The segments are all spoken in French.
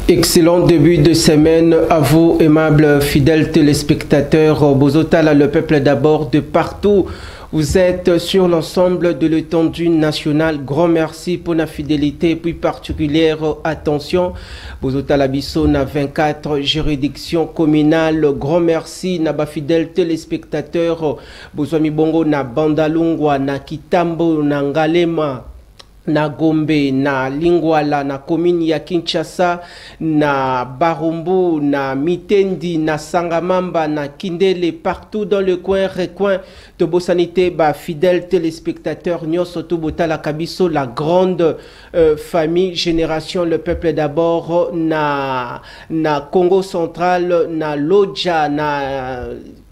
Excellent début de semaine à vous, aimables fidèles téléspectateurs. Bozotala, le peuple d'abord de partout. Vous êtes sur l'ensemble de l'étendue nationale. Grand merci pour la fidélité et puis particulière attention. Bozotala Bisso na 24 juridictions communales. Grand merci naba fidèles téléspectateurs. Bozwami Bongo na Bandalungwa, na Kitambo, na Ngalema, na Gombe, na Lingwala, na commune ya Kinshasa, na Barumbu, na Mitendi, na Sangamamba, na Kindele, partout dans le recoin de Bossanité, fidèles téléspectateurs, Nyosoto Botala Kabiso, la grande famille, génération, le peuple d'abord, na Congo central, na Lodja, na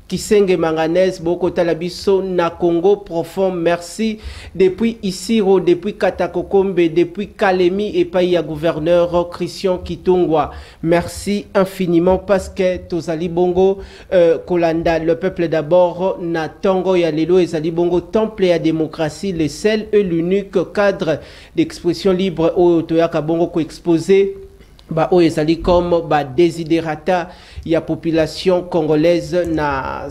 Kisenge Manganès, Boko Talabiso, na Congo profond, merci. Depuis Isiro, depuis Katakokombe, depuis Kalemi et Paya gouverneur Christian Kitungwa, merci infiniment parce que Tozali Bongo, Kolanda, le peuple d'abord, na Tango Yalelo et Zali Bongo, temple et à démocratie, le seul et l'unique cadre d'expression libre au Toyaka Bongo ko exposé. Ezali comme desiderata ya population congolaise na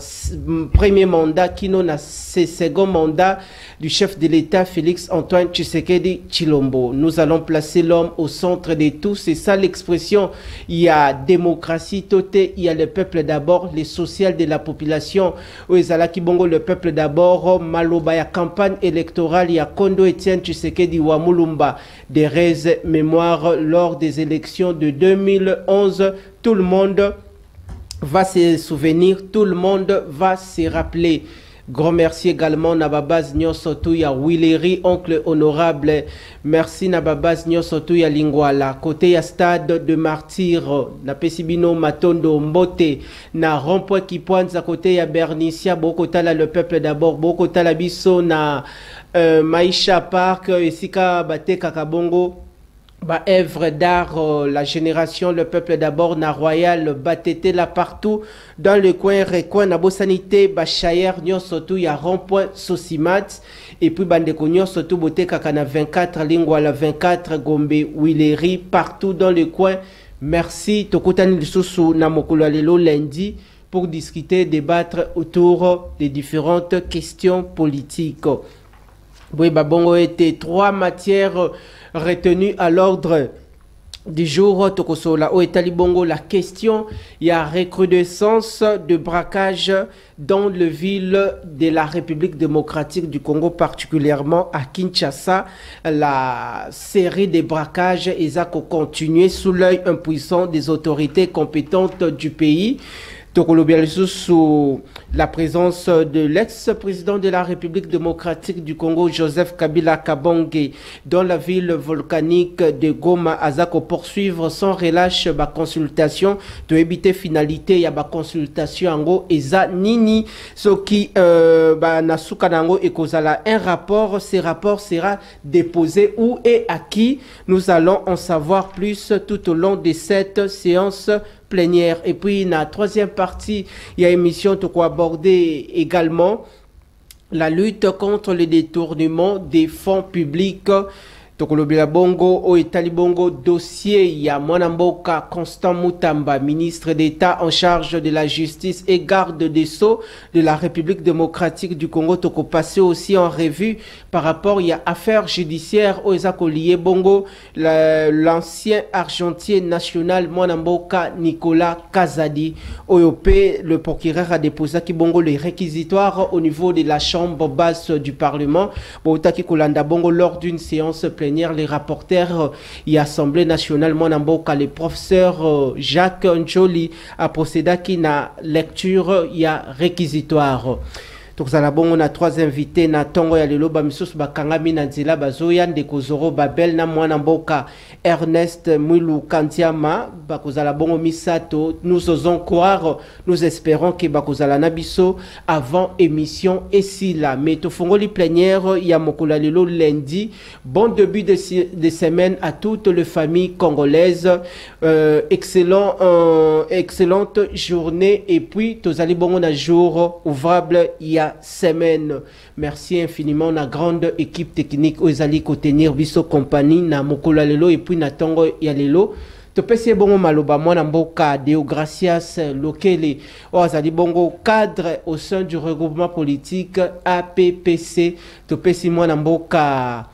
premier mandat qui na second mandat du chef de l'État Félix Antoine Tshisekedi Tshilombo. Nous allons placer l'homme au centre de tout, c'est ça l'expression. Il y a démocratie toté, il y a le peuple d'abord, les social de la population. Ezala Kibongo, le peuple d'abord, Maloba ya campagne électorale, il y a Kondo Etienne Tshisekedi wa Mulumba, des raies mémoire lors des élections de 2011, tout le monde va se souvenir, tout le monde va se rappeler. Grand merci également Nababaz Nyosotu ya Willery, oncle honorable. Merci Nababaz Nyosotu ya Lingwala. Côté ya stade de martyr, na Pesibino Matondo Mbote, na Rond-Point Kipwanza, côté ya Bernicia, Bokotala le peuple d'abord, Bokotala Biso na Maïcha Park, Esika Bate Kakabongo. Œuvre d'art, la génération, le peuple d'abord, na Royal, Batete là partout, dans le recoin, na Bossanité, Bachayer, Nyosotu, ya Rond-Point, Sosimat, et puis Bandeko Nyosotu, Bote Kakana 24, Lingwala 24, Gombe, Willery, partout dans le coin. Merci, Tokotani Lisusu, Namokolo Lelo, lundi, pour discuter, débattre autour des différentes questions politiques. Oui, Bongo était trois matières retenues à l'ordre du jour. Tokosola, au Bongo, la question, il y a recrudescence de braquage dans le ville de la République démocratique du Congo, particulièrement à Kinshasa. La série de braquages a continué sous l'œil impuissant des autorités compétentes du pays. Sous la présence de l'ex-président de la République démocratique du Congo, Joseph Kabila Kabonge, dans la ville volcanique de Goma, Azako poursuivre sans relâche ma consultation de éviter finalité ya ba consultation ango eza nini ce qui nasuka nango ekozala un rapport. Ce rapport sera déposé où et à qui? Nous allons en savoir plus tout au long de cette séance plénière. Et puis, dans la troisième partie, il y a une émission qui va aborder également la lutte contre le détournement des fonds publics. Tokolobela Bongo, au Bongo, dossier, il y a Mwanamboka Constant Mutamba, ministre d'État en charge de la justice et garde des Sceaux de la République démocratique du Congo. Toko passé aussi en revue par rapport, il y a affaires judiciaires au Ezakolié Bongo, l'ancien argentier national Mwanamboka Nicolas Kazadi. OEP, le procureur a déposé qui Bongo les réquisitoires au niveau de la chambre basse du Parlement. Botaki Kolanda Bongo lors d'une séance plénière. Les rapporteurs et Assemblée nationale Mwanamboka, le professeur Jacques Njoli a procédé à la lecture il y a réquisitoire. Donc on a trois invités na tongo ya lelo bamisus bakangami na nzela bazoya ndeko Zoro Babel na Mwanamboka Ernest Mwilu Kantiama bakozala bongo misato. Nous osons croire, nous espérons que bakozala nabiso avant émission et si là mais to fongoli plénière ya mokolo lelo lundi. Bon début de semaine à toutes les familles congolaises. Excellente journée et puis tozali bongo na jour ouvrable il y a semaine. Merci infiniment na grande équipe technique aux ali ko tenir biso compagnie na mokolo lelo et puis na tongo ya lelo topesi bongo maloba mwana mboka Deogracias Lokele ozali bongo cadre au sein du regroupement politique APPC. Topesi mwana mboka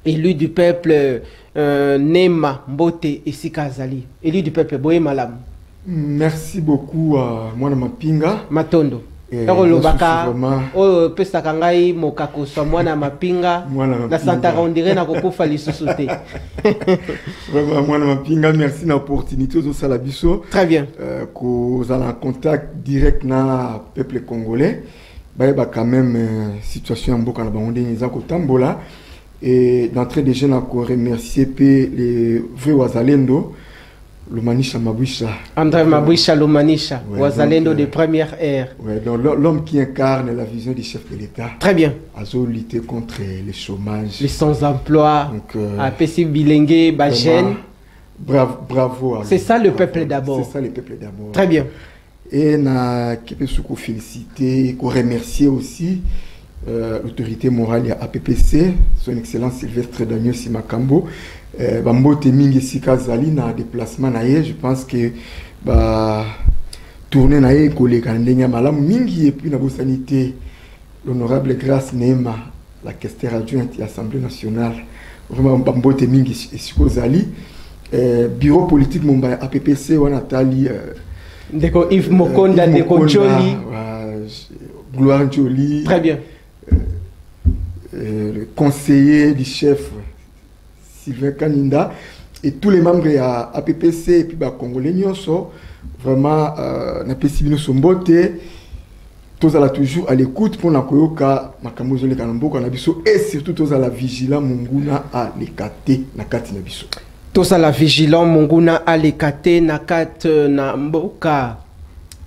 élu du peuple Nema Mbote esika azali élu du peuple boye malam. Merci beaucoup à mwana mapinga Matondo lobaka o pesa kangai mokako so mwana mapinga na santa rondire na kokufa lisusu te. Vraiment mwana mapinga, merci na opportunité zo sala biso. Très bien. Ko za en contact direct na peuple congolais. Ba quand même situation mboka na bango ndeni za kotambola et d'entrée de jeu na ko remercier les vrais wazalendo Lumanisha Mabwisha. André Mabwisha Lumanisha, ouais, Wazalendo de première ère. Ouais, donc l'homme qui incarne la vision du chef de l'État. Très bien. A lutter contre le chômage. Les sans-emploi. À Pessi Bilengue, Bajen. Bravo. C'est ça le peuple d'abord. C'est ça le peuple d'abord. Très bien. Et na Kepesouko féliciter, qu'on remercier aussi l'autorité morale à APPC, son excellence Sylvestre Daniel Simakambo. Bambote mingi sika zali na déplacement na ye, je pense que ba tourner na ye koleka ndenya malamu mingi et puis na bo sanité l'honorable Grâce Nema, la questeur adjointe de l'Assemblée nationale. Vraiment bambote mingi siko zali bureau politique Mumbai APPC wana tali ndeko Yves Mokonda ndeko Joli Gloire Joli. Très bien. Le conseiller du chef Sylvain Kaninda et tous les membres de APPC et puis les Congolais sont vraiment na pesibino sombote tous à toujours à l'écoute pour na koyoka makamozo le kanambo na biso et surtout tous à la vigilant munguna à lekate na kati na biso tous à la vigilant munguna à lekate na kati na mboka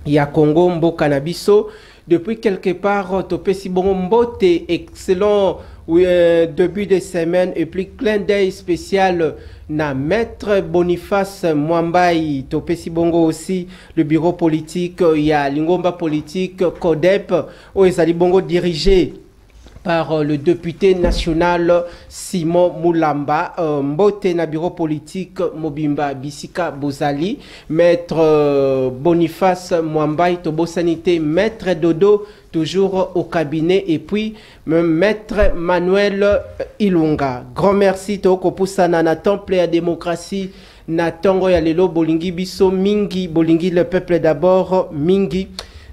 ya Congo mboka na biso. Depuis quelque part, topesi bongo mbote excellent début de semaine et puis clin d'œil spécial na maître Boniface Mwambai. Topesi bongo aussi le bureau politique ya Lingomba politique CODEP où ezali bongo dirigé par le député national Simon Moulamba. Mbote na bureau politique Mobimba Bisika Bozali, maître Boniface Mwambai Tobo Sanité, maître Dodo toujours au cabinet et puis maître Manuel Ilunga. Grand merci Toko Poussana na temple à démocratie na tongo ya lelo bolingi biso mingi bolingi le peuple d'abord mingi.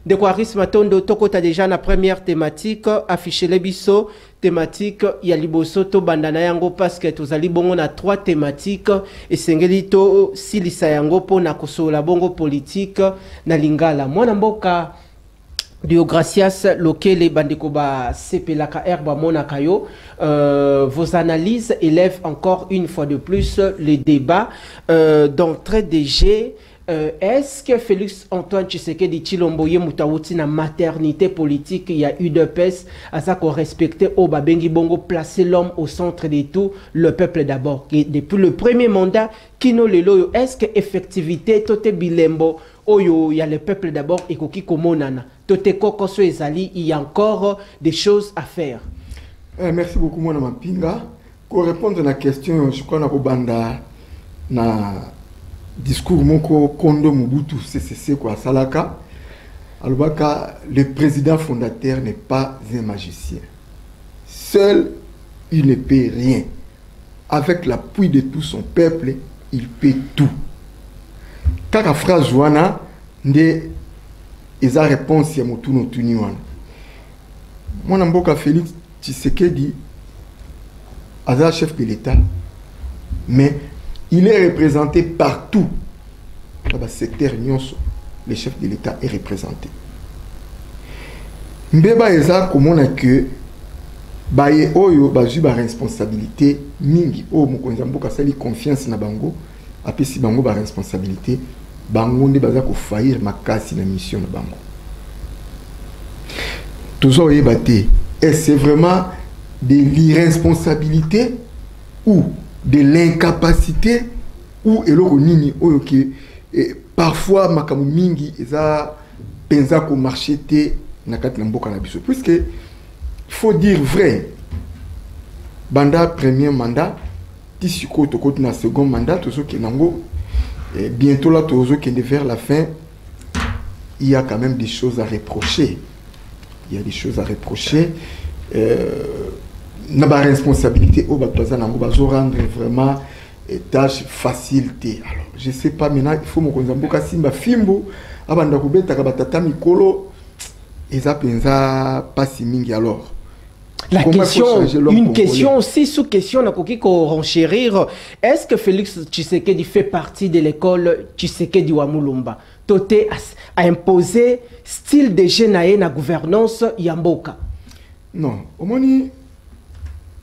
De quoi Matondo Tokota déjà la première thématique affiché les biso thématique ya liboso to bandana yango parce que tozali bongo na 3 thématiques et sengeli to silisa yango po na kosola bongo politique na lingala mwana mboka Deogracias Lokele bandeko ba sepelaka herba monaka yo. Vos analyses élèvent encore une fois de plus les débats d'entrée des jets. Est-ce que Félix Antoine Tshisekedi Tshilombo ye mutawuti na maternité politique il y a UDPS à ça qu'on respectait au babengi bongo placer l'homme au centre de tout, le peuple d'abord. Depuis le premier mandat kino lelo est-ce que effectivité tote bilembo oyo il y a le peuple d'abord et koki komonana tote kokoso ezali il y a encore des choses à faire. Merci beaucoup mwana mapinga pour répondre à la question je crois na kobanda na discours moko Kondo Mobutu CCC quoi salaka alobaka le président fondateur n'est pas un magicien. Seul il ne peut rien. Avec l'appui de tout son peuple, il peut tout. Kaka phrase wana nde eza réponse ya motu no tuni wana. Mwana mboka Félix Tshisekedi aza chef de l'État mais il est représenté partout. Dans le secteur nyonso, le chef de l'État est représenté. Mbeba eza komona que baye oyo bazui ba responsabilité mingi o mokonza mboka sali confiance na bango apesi bango ba responsabilité bango nde baza ko faillir makasi na mission na bango. Toujours yebate et c'est vraiment de l'irresponsabilité ou de l'incapacité ou eloko nini oyo ke parfois makamu mingi eza penza ko marché te na kati na mboka na biso puisque il faut dire vrai banda premier mandat tisiko to koti na second mandat to soki nango Et bientôt là, Tozo qui est vers la fin, il y a quand même des choses à reprocher. Il y a des choses à reprocher. N'a pas responsabilité au Batoza Nango, rendre vraiment tâche facilité. Alors, je sais pas maintenant, il faut me konzamboka simba fimbo, abanda kubeta kabatata mikolo, eza penza pas si mingi alors. La question, une question aussi, sous question, on a qu'on renchérir. Est-ce que Félix Tshisekedi fait partie de l'école Tshisekedi Wamulumba? Toté a imposé style de génie na gouvernance Yamboka? Non. Au moins,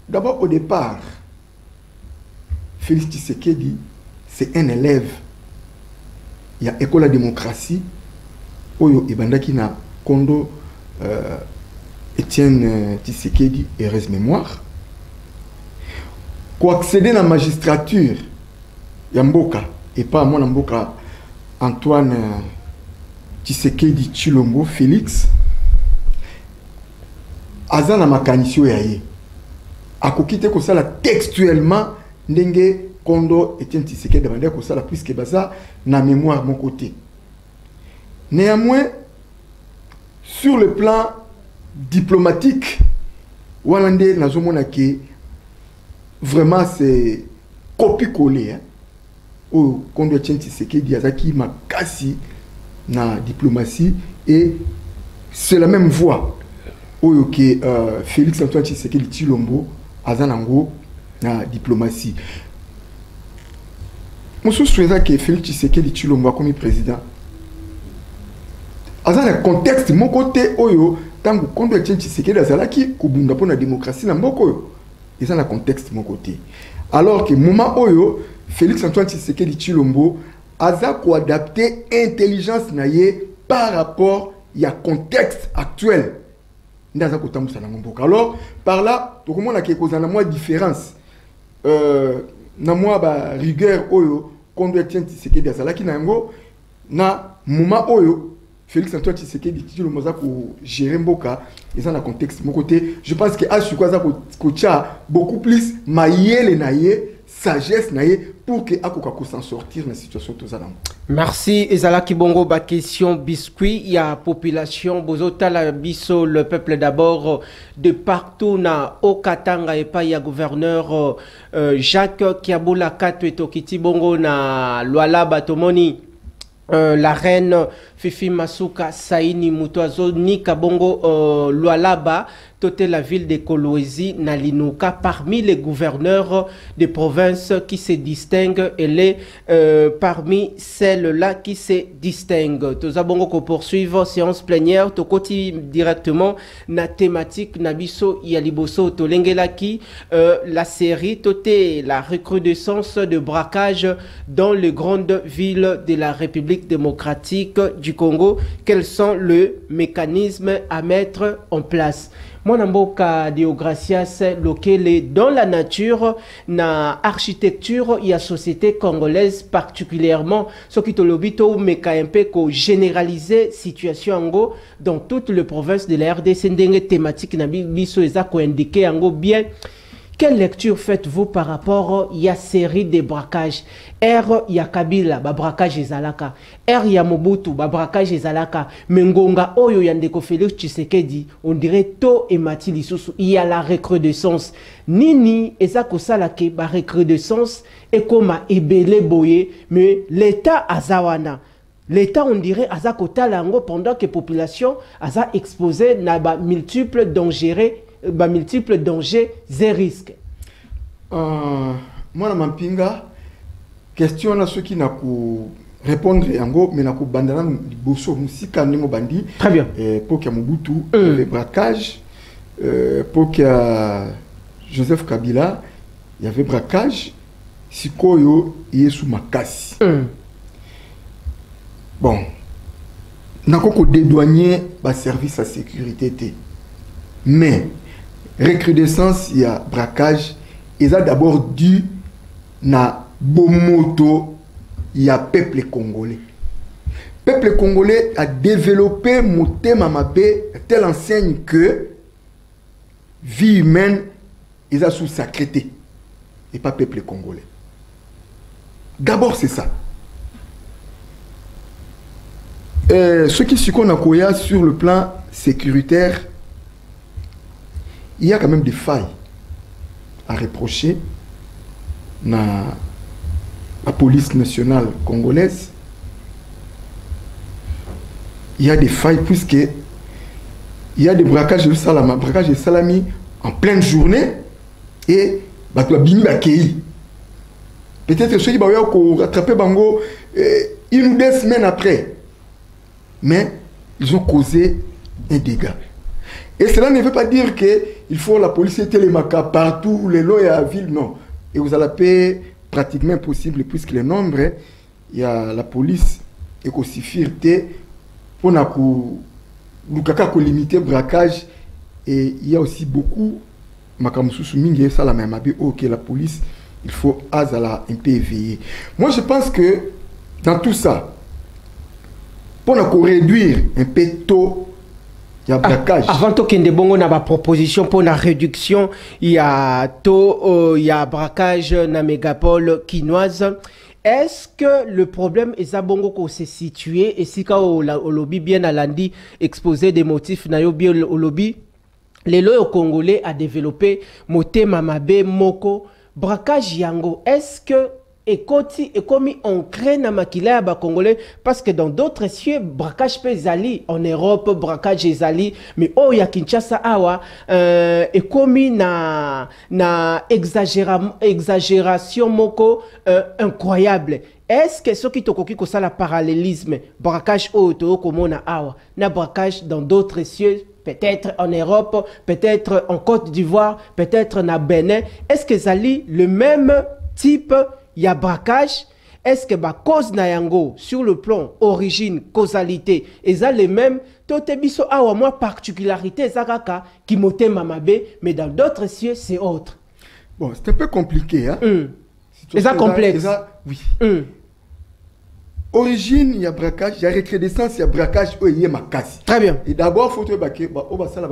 d'abord, au départ, Félix Tshisekedi, c'est un élève. Il y a école de démocratie. Oyo Ibandaki na Kondo. Etienne Tshisekedi, heureuse mémoire. Pour accéder à la magistrature, Yamboka, et pas à moi, Yamboka, Antoine Tshisekedi Tshilombo, Félix, Azana Makanisio Yaye. A kokite kosala textuellement, Ndenge Kondo Etienne Tshisekedi, kosala puisque baza na mémoire mon côté. Néanmoins, sur le plan diplomatique, Walande Nazomona qui vraiment c'est copie-coller. Au Kondo Etienne Tshisekedi Azaki Makasi na diplomatie et c'est la même voie. Oyo que Félix Antoine Tshisekedi Tshilombo Azanango na diplomatie. Monsieur souhaite que Félix Tshisekedi Tshilombo comme président. Azan le contexte mon côté oyo tango Kondo Etienne Tshisekedi azalaki kubunda pona démocratie na mboko oyo. Ils ont le contexte mon côté. Alors que moment oyo Félix Antoine Tshisekedi Tshilombo aza ko adapter intelligence naie par rapport à contexte actuel. Ndaza ko tambusa na mboka. Alors par là to komona ke kozana moi différence na moi ba rigueur oyo Kondo Etienne Tshisekedi azalaki na ngo na moment oyo Félix Antoine Tshisekedi Tshilombo za ko gérer mboka et ça dans contexte mon côté je pense que a su quoi ça ko beaucoup plus maïele naie sagesse naie pour que akoka ko s'en sortir dans situation tout ça. Merci Ezala Kibongo ba question biscuit il y a population bozota la biso le peuple d'abord de partout na Okatanga et pas il y a gouverneur Jacques Kiaboula Kato et Tokiti Bongo na Lualaba Tomoni la reine Fifi Masuka Saini Mutoazo ni Kabongo Lualaba toute la ville de Kolwezi Nalinuka parmi les gouverneurs des provinces qui se distinguent et les parmi celles-là qui se distinguent. Tozabongo ko poursuivre séance plénière tokoti directement na thématique nabiso yaliboso tolengelaki la série toté la recrudescence de braquage dans les grandes villes de la République démocratique du Congo. Quels sont les mécanismes à mettre en place? Mon mboka Deogracias loquele dans la nature, na architecture et la société congolaise particulièrement, ce qui te lobito meka un peu ko généraliser situation ango dans toutes les provinces de la RDC ndenge thématique na biso eza ko indiquer ango bien. Quelle lecture faites-vous par rapport à la série de braquages? R ya Kabila, ba braquage ezalaka. R ya Mobutu, ba braquage ezalaka. Mengonga oyo yandeko Félix Tshisekedi, on dirait to et Mati lisusu. Il y a la recrudescence. Nini eza kosalake ba recrudescence et comme ebele boye, mais l'État azawana. L'État, on dirait, aza kotalango pendant que la population aza exposée na ba multiples dangers. Multiples dangers et risques. Moi, na Mampinga, question là ceux qui n'a pu répondre yango, mais n'a pu bandana bosso musika nemo bandi. Très bien. Pour qu'il y a Mobutu, le braquage, pour qu'il y a Joseph Kabila, il y avait braquage. Sikoyo, il est sous Makasi. Bon, n'a qu'au dédouanier le service à sécurité. Mais recrudescence, il y a braquage, et ça d'abord dû na bomoto, il y a peuple congolais. Peuple congolais a développé Moté Mamabé telle enseigne que vie humaine, ils ont sous sacré et pas peuple congolais. D'abord c'est ça. ce qui se connaît sur le plan sécuritaire, il y a quand même des failles à reprocher à la police nationale congolaise. Il y a des failles puisque il y a des braquages de salami en pleine journée et peut-être ceux qui vont rattraper Bango une ou deux semaines après. Mais ils ont causé un dégât. Et cela ne veut pas dire qu'il faut la police et les macas partout, les lois et la ville, non. Et vous allez payer pratiquement impossible puisque le nombre, il y a la police et aussi fierté pour limiter le braquage. Et il y a aussi beaucoup, que la police, il faut un peu éveiller. Moi je pense que dans tout ça, pour réduire un peu tôt, il y a braquage. Avant qu'il y ait une proposition pour la réduction, il y a tôt, il y a braquage dans la mégapole quinoise. Est-ce que le problème est à bongo qu'on s'est situé et si quand au lobby bien à lundi exposé des motifs nayo bien au lobby, les lois congolais a développé moté mamabe moko braquage yango. Est-ce que et comme on crée na makila ya ba congolais parce que dans d'autres cieux braquage peut zali en Europe braquage zali mais oh ya Kinshasa awa et comme na exagération moko incroyable. Est-ce que ce qui tokoki ko sala parallélisme braquage auto comme na awa na braquage dans d'autres cieux, peut-être en Europe, peut-être en Côte d'Ivoire, peut-être na Bénin, est-ce que zali le même type il y a braquage? Est-ce que la cause na yango sur le plan origine, causalité, et ça les mêmes? Tote biso awa moi particularité zakaka qui moté mamabe, mais dans d'autres cieux c'est autre. Bon, c'est un peu compliqué, hein. Et ça complexe. Oui. Origine, il y a braquage, il y a recrudescence, il y a braquage, il y a makasi. Très bien. Et d'abord, il faut que le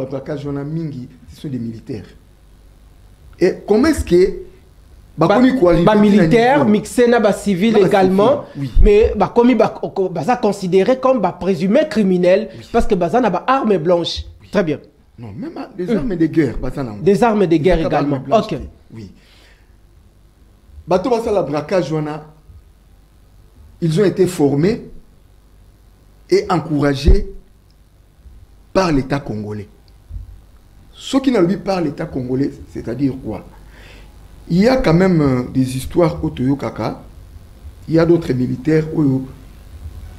braquage, on a mingi, ce sont des militaires. Et comment est-ce que militaire mixé na ba civil également, oui. Mais comme ça considéré comme présumé criminel, oui. Parce que baza na ba armes blanches. Oui. Très bien. Non, même des armes de guerre. Des armes de guerre également. Ok. Oui. Bateau basa la braquage ils ont été formés et encouragés par l'État congolais. Ce qui n'a pas par l'État congolais, c'est-à-dire quoi? Il y a quand même des histoires au Toyo Kaka. Il y a d'autres militaires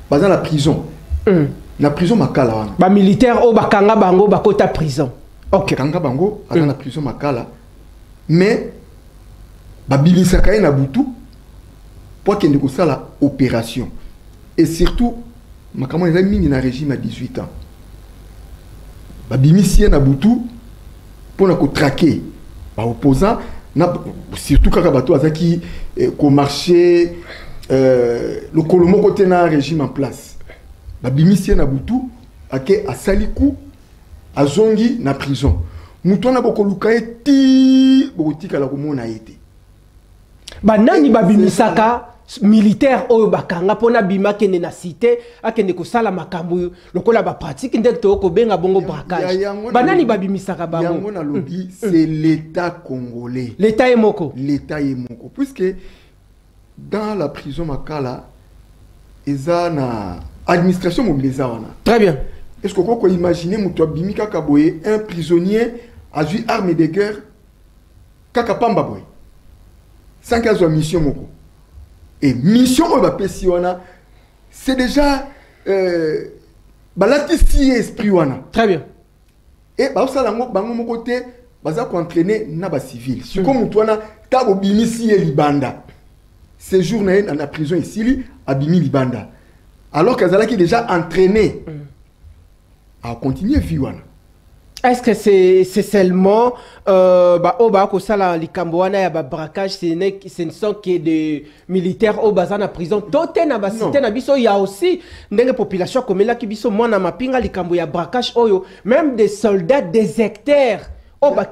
dans la prison. La prison Makala. Ba militaire au Bakanga Bango Bakota prison. Ok. Bakanga Bango dans la prison Makala. Mais Babilisaka na Butu pour qu'il y ait la opération. Et surtout, Makama est mis dans le régime à 18 ans. Babilisaka na Butu pour traquer les opposants. Surtout quand bateau qui marché le Colomo côté na régime en place. Babimisi na butu ake a saliku a zongi na prison. Mutona boko lukae ti botika la komona été. Banani babimisaka militaire oyo bakanga pona bima kene na cité akene ko sala makambu lokola ba pratique ndek to ko benga bongo braquage. Banani babimisaka bango. Yango na lobby c'est l'État congolais. L'État est moko. L'État est moko puisque dans la prison Makala eza na administration mobilisée wana. Très bien. Est-ce que vous pouvez imaginer muto bimika kaboye un prisonnier a joué arme de guerre kaka pamba boy. Sans qu'elle soit mission moko. Et mission c'est déjà balati esprit wana. Très bien. Et ça la bango mon côté baza ko entraîner na ba civil. Si comme mutwana tabo bimisi libanda. Séjour na la prison ici a bimi libanda. Alors qu'Azala qui est déjà entraîné à continuer vie wana. Est-ce que c'est seulement kosala likamboana ya ba braquage ce ne sont que des militaires au bazana prison toté na ba cité na biso il y a aussi ndenge population comme là qui biso mwana mapinga likambo ya braquage oyo même des soldats déserteurs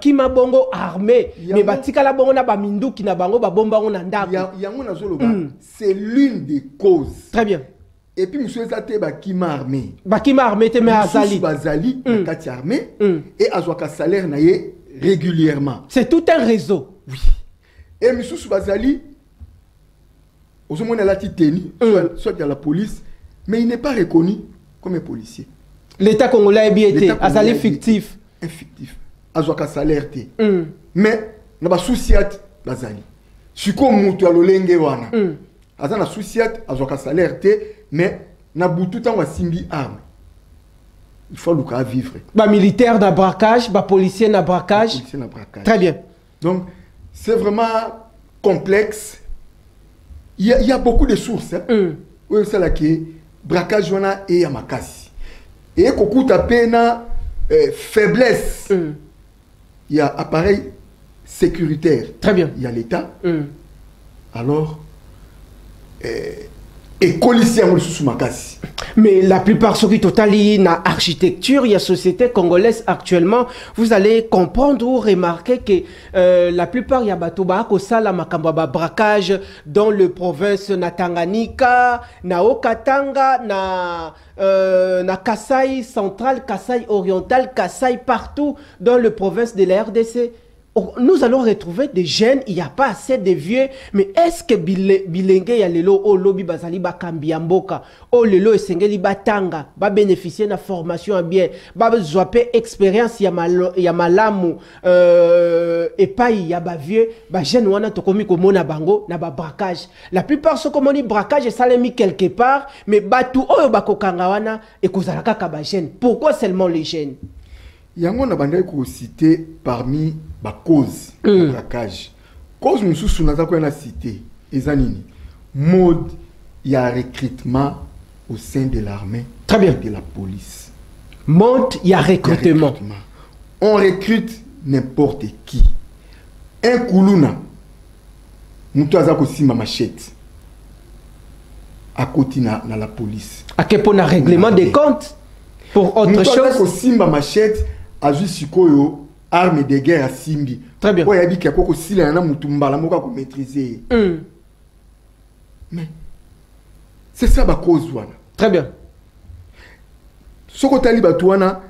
kima bongo armé mais batika la bongo na ba minduki na bango ba bomba on ndako yango na zoloba c'est l'une des causes. Très bien. et puis monsieur ezate bakima armé bakima armé te me azali bazali na kati armé et azwaka salaire na ye régulièrement. C'est tout un réseau. Oui. Et monsieur bazali osomona la titeni soit de la police, mais il n'est pas reconnu comme un policier. L'État congolais est bien été azali fictif. Un fictif. Azwaka salaire te. Mais na ba souciat bazali. Siko mutu alolenge wana. Azana souciat azwaka salaire te, mais na butu tango simbi arme. Il faut le vivre. Bah militaire na braquage, bah policier na braquage. Policier na braquage. Très bien. Donc c'est vraiment complexe. Il y a beaucoup de sources. Oui, c'est là que braquage wana et yamakasi. Et koku tapena faiblesse. Il y a appareil sécuritaire. Très bien. Il y a l'État. Alors et policiers sous makasi. Mais la plupart ceux qui totalient na architecture, il y a société congolaise actuellement, vous allez comprendre ou remarquer que la plupart il y a batoba ko sala makambo ba braquage dans le province na Tanganyika, na Okatanga, na Kasai central, Kasai oriental, Kasai partout dans le province de la RDC. Nous allons retrouver des jeunes, il n'y a pas assez de vieux, mais est-ce que bilenge ya lelo o lobi bazali ba kambiamboka, o lelo esengeli batanga, ba bénéficier de la formation bien, ba zoape expérience ya malamu et pas ya ba vieux, ba jeune wana tokomi komona bango na ba braquage. La plupart sont comme on dit braquage et ça les mis quelque part, mais batu oyo bakokanga wana et kozalaka ka ba jeune. Pourquoi seulement les jeunes? Yango na bandai ko cité parmi ba cause de braquage. Cause mususu naza ko na cité ezanini. Mode ya recrutement au sein de l'armée. Très bien. De la police. Mode ya recrutement. On recrute n'importe qui. Un kuluna mutu aza ko simba machette. À côté na la police. À quel point on a règlement des comptes pour autre chose. Mutu aza ko simba machette azu sikoyo arme de guerre à simbi. Très bien. Ouais, il y a beaucoup de na mutumbala moka ko maîtriser. Mais c'est ça ba cause wana. Très bien. Soko tali batuana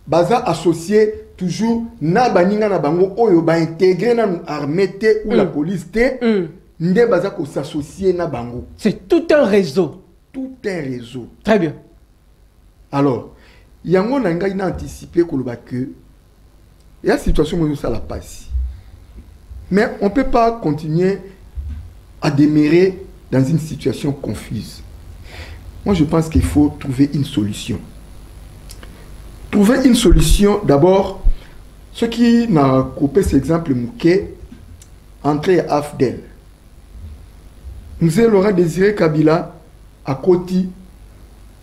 baza associé toujours na baninga na bango oyo ba intégrer na armée te ou la police te. Nde baza ko s'associer na bango. C'est tout un réseau. Tout un réseau. Très bien. Alors, yango na ngai na anticiper ko loba que il y a une situation où ça la passe. Mais on ne peut pas continuer à demeurer dans une situation confuse. Moi, je pense qu'il faut trouver une solution. Trouver une solution, d'abord, ce qui n'a coupé cet exemple Mouké, entré à AFDEL. Nous Laurent Désiré Kabila à Koti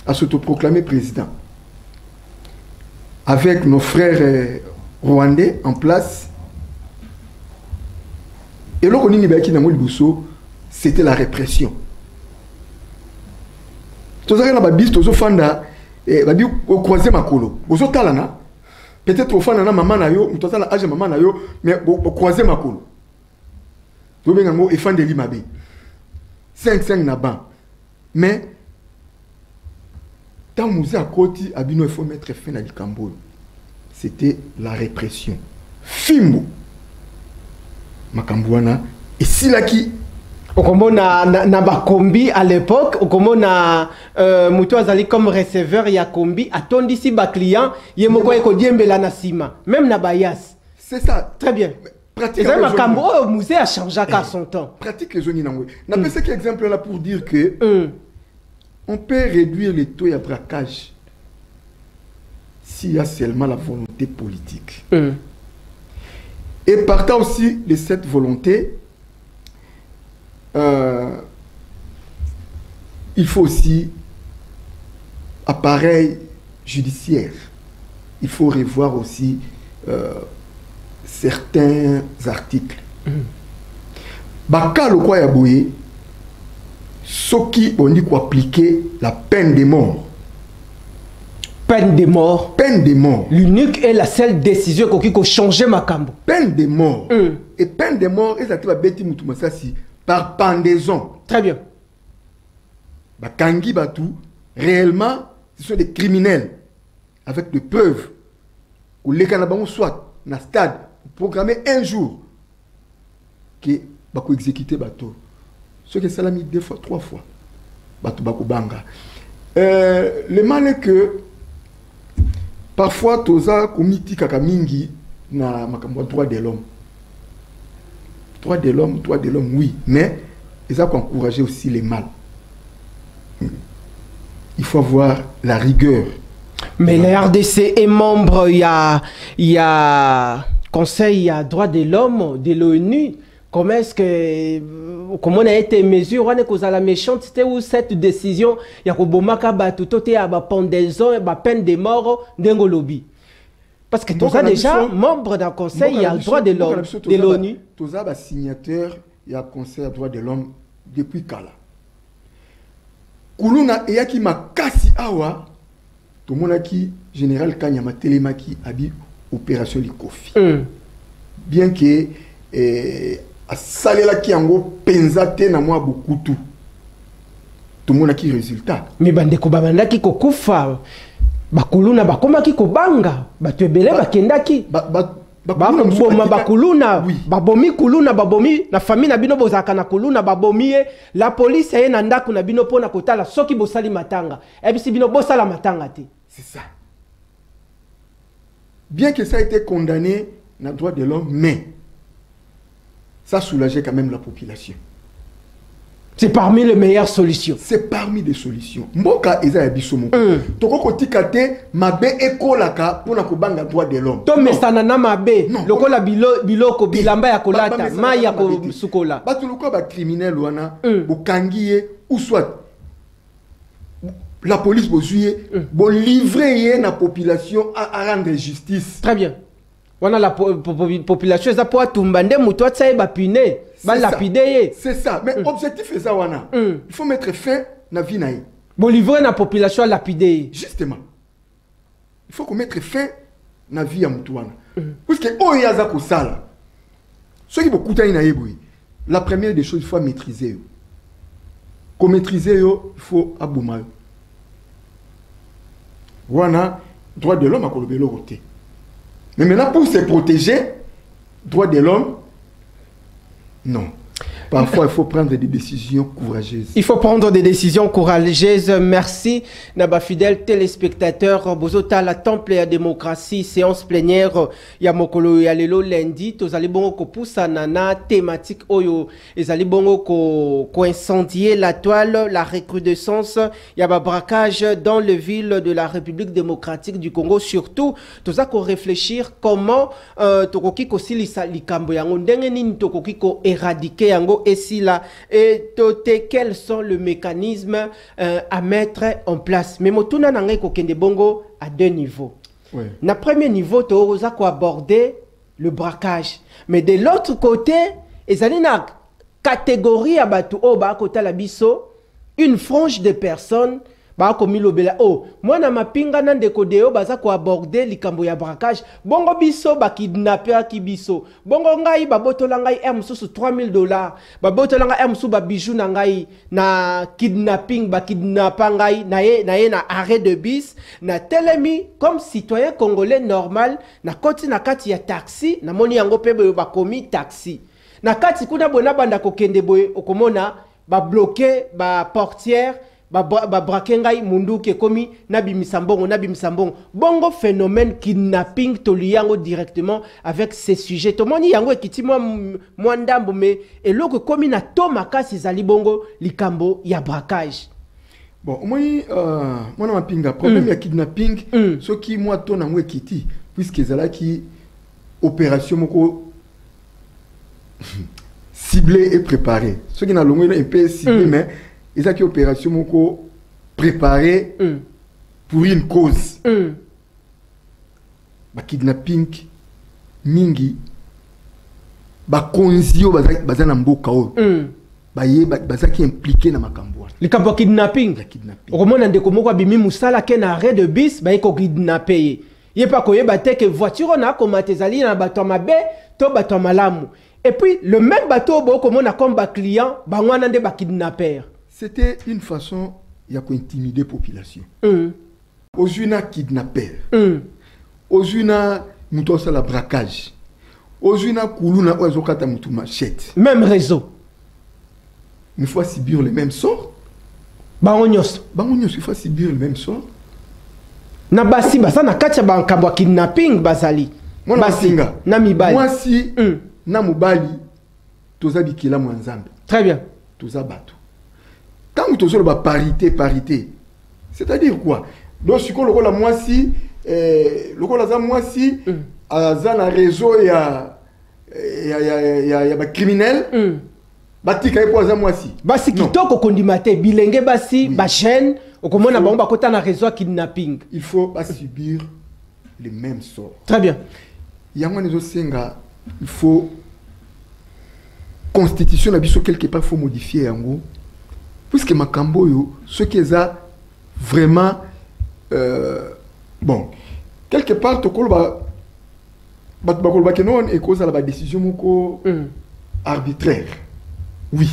à s'autoproclamer président. Avec nos frères rwandais en place. Et là, c'était la répression. Peut-être au fond, maman na yo, maman na yo, mais croiser ma colo. Tu veux bien fan de l'imabé. 5-5 na ban. Mais tant que à côté, il faut mettre fin à l'Ikambo. C'était la répression. Fimbo. Makambouana. Et si là qui. Okomona na bakombi à l'époque, okomona mutu azali comme receveur ya kombi, atondi si ba client, yemoko eko diembela na sima, même na bayas. C'est ça. Très bien. Pratique. Et makambo au musée a changé à son temps. Pratique les zones nangwe. N'a pas cet exemple là pour dire que on peut réduire les taux de braquage s'il y a seulement la volonté politique. Et partant aussi de cette volonté, il faut aussi appareil judiciaire. Il faut revoir aussi certains articles. Baka le quoi yabouye, ce qui on dit qu'on appliquer la peine de mort. Peine de mort. Peine de mort. L'unique et la seule décision qui peut changer ma cambo. Peine de mort. Et peine de mort, et ça te va bêter moutou masasi par pendaison. Très bien. Bakangi batou, réellement, ce sont des criminels avec des preuves. Ou les Canabans soit dans le stade, programmer un jour que bako exécuter bateau. Ce que ça l'a mis 2 fois, 3 fois. Bateau bako banga. Le mal est que parfois toza komiti kaka mingi na makambo droit de l'homme. Droit de l'homme, oui, mais ils ont encouragé aussi les mal. Il faut avoir la rigueur. Mais la RDC est membre, il y a Conseil, il y a droit de l'homme, de l'ONU. Comment est-ce que, comment on a été mesure, on est cause à la méchanceté ou cette décision, il y a Kobomaka Batu, tout est à la pendaison, la peine de mort, d'un lobby. Parce que tous déjà membre d'un conseil, il y a le droit de l'homme, de l'ONU. Tous les signataires, il y a le conseil des droits de l'homme depuis Kala. Kuluna et yaki makasi awa, tout le monde qui général Kanyama Telemaki a dit opération Likofi. Bien que a salela ki ango penzate na moi beaucoup tout. Tout le monde qui résultat. Mais bande ko babanda ki kokufa. Bakuluna bakoma ki kobanga batu ebele bakendaki boma bakuluna babomi kuluna babomi na famille na bino bozaka na kuluna babomi la police ye na ndaku na bino pona kotala soki bosali matanga ebisi bino bosala matanga te. C'est ça. Bien que ça a été condamné dans le droit de l'homme, mais ça soulageait quand même la population. C'est parmi les meilleures solutions. C'est parmi des solutions. Mboka eza ya biso moko. Toko kotika te mabe ekolaka pona kobanga droit de l'homme. To mesana na mabe lokola biloko bilamba ya kolata mai ya kosukola. Batu lokola ba criminel wana bokangiye ou soit la police bozuye bon livrer na population à rendre justice. Très bien. Wana la population eza po tumbande muto tsaye ba pine. C'est ça, mais l'objectif est ça, wana. Il faut mettre fin à la vie naïe. Bon, livrer la population lapidée. Justement. Il faut qu'on mette fin à la vie à Moutouana. Parce que, oh, il y a ça pour ça, là. Ceux qui ont beaucoup de la première des choses, il faut maîtriser. Pour maîtriser, il faut aboumer. Wana, droit de l'homme à Kolobelo roté. Mais maintenant, pour se protéger, droit de l'homme, non. Parfois, il faut prendre des décisions courageuses. Il faut prendre des décisions courageuses. Merci, Naba fidèles téléspectateurs. Bozota la temple et la démocratie, séance plénière. Yamokolo yalelo lundi. Tozali bongo ko poussa nana thématique oyo. Ezali bongo ko incendier la toile, la recrudescence. Yaba braquage dans les villes de la République démocratique du Congo. Surtout, toza ko réfléchir comment tokoki ko silisa likambo yango. Ndenge nini tokoki ko éradiquer yango. Et si là, et quels sont les mécanismes à mettre en place. Mais motuna nangé kokende bongo à 2 niveaux. Oui. Na premier niveau, tu as aborder le braquage. Mais de l'autre côté, ils ont une catégorie à batu oba kota la biso, une frange de personnes. Ba komi lobela oh moi na mapinga na ndeko deo baza ko aborder likambo ya braquage bongo biso ba kidnapper ki biso bongo ngai ba botola ngai mususu $3000 ba botola ngai mususu ba bijou na ngai na kidnapping ba kidnappa ngai na ye na arrêt de bus na telemi comme citoyen congolais normal na koti na kati ya taxi na moni yango pe ba komi taxi na kati kuna bona banda ko kende boye okomona ba bloquer ba portière ba braquer ngai mundu ke komi nabi misambongo bongo phénomène kidnapping to liango directement avec ces sujets to moni yango ekiti moi ndambo mais eloko komi na to makasi zali bongo likambo ya braquage. Bon moi na mapinga problème ya kidnapping ce qui moi to na ngwe kiti puisque zala ki opération moko ciblée et préparée ce qui na longo un peu ciblé mais ils ont une opération préparée pour une cause. Ba kidnapping mingi ba konzio bazana mboka o. Baza qui impliqué na makambo. Le kambo kidnapping. Okomona ndeko moko abimi musala ke na arrêt de bus ba ko kidnapper. Ye pa koyeba te que voiture na komate zali na bato mabe to bato malamu. Et puis le même bateau bo komona comme ba client ba ngwana nde ba kidnapper. C'était une façon il y a intimider population. Aujourd'hui na kidnapper. Aujourd'hui na muto sala braquage. Aujourd'hui na kuluna ozo kata mutu machette. Même réseau. Il faut subir le même sort. Bangonyos, il faut subir le même sort. Na basi basa na kacha bankabwa kidnapping bazali. Mwana basinga. Na mibali. Moi si na mobali toza bikila mwanzambe. Très bien. Toza bato. Tant que toza ba parité. C'est-à-dire quoi? Donc si ko lokola moi si lokola za moi si za na réseau ya ba criminel. Batika epo za moi si. Basi kitoko kondimate bilenge basi ba chaîne okomona bango bakota na réseau kidnapping. Il faut pas subir les mêmes sorts. Très bien. Yango nezo senga il faut constitution na biso quelque part faut modifier yango puisque makambo yo ce qui est vraiment bon quelque part to kolba ba kenon e cause la décision moko arbitraire. Oui,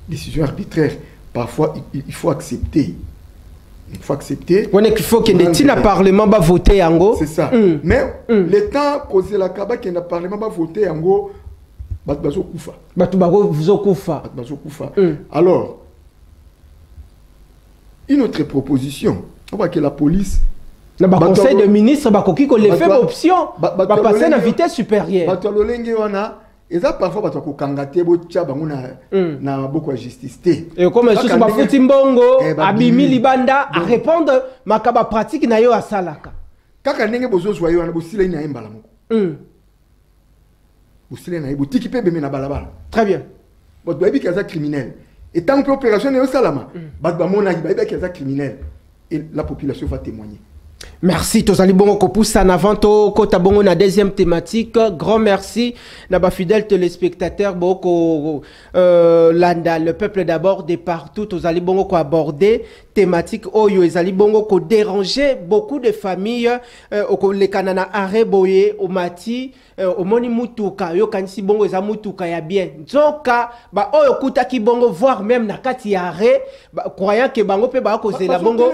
décision arbitraire. Parfois, il faut accepter. Il faut accepter. Il faut qu'il y ait un parlement va voter yango. C'est ça. Mais le temps cause la kaba qu'il y ait un parlement va voter yango, batbazo kufa. Alors, une autre proposition, on voit que la police. Le conseil de ministre va fait option. Va passer à la vitesse supérieure. Et ça parfois parce que kangate bo tia bango na beaucoup de justice té. Et comme sous ba futi mbongo abimi libanda à répondre makaba pratique na yo asalaka. Kaka ndenge bozo zwayo na bosila ina embala moko. Bosila na ibo tiki pe beme na balabala. Très bien. Bo baby kaza criminel. Et tant que opération yo salama, ba mona baby kaza criminel et la population va témoigner. Merci, Tozali Bongo Kopoussa Navanto, Kota Bongo na deuxième thématique. Grand merci, Naba fidèle téléspectateur, Boko Landa, le peuple d'abord, de partout, Tozali Bongo ko aborder thématique Oyo, Ezali Bongo ko déranger beaucoup de familles, au le kanana areboye, au mati, au moni mutuka, yo kanisi Bongo eza mutuka ya bien. Nzoka, ba Oyo kuta ki Bongo, voire même na kati arrêt, croyant que Bango pe ba ko zela Bongo,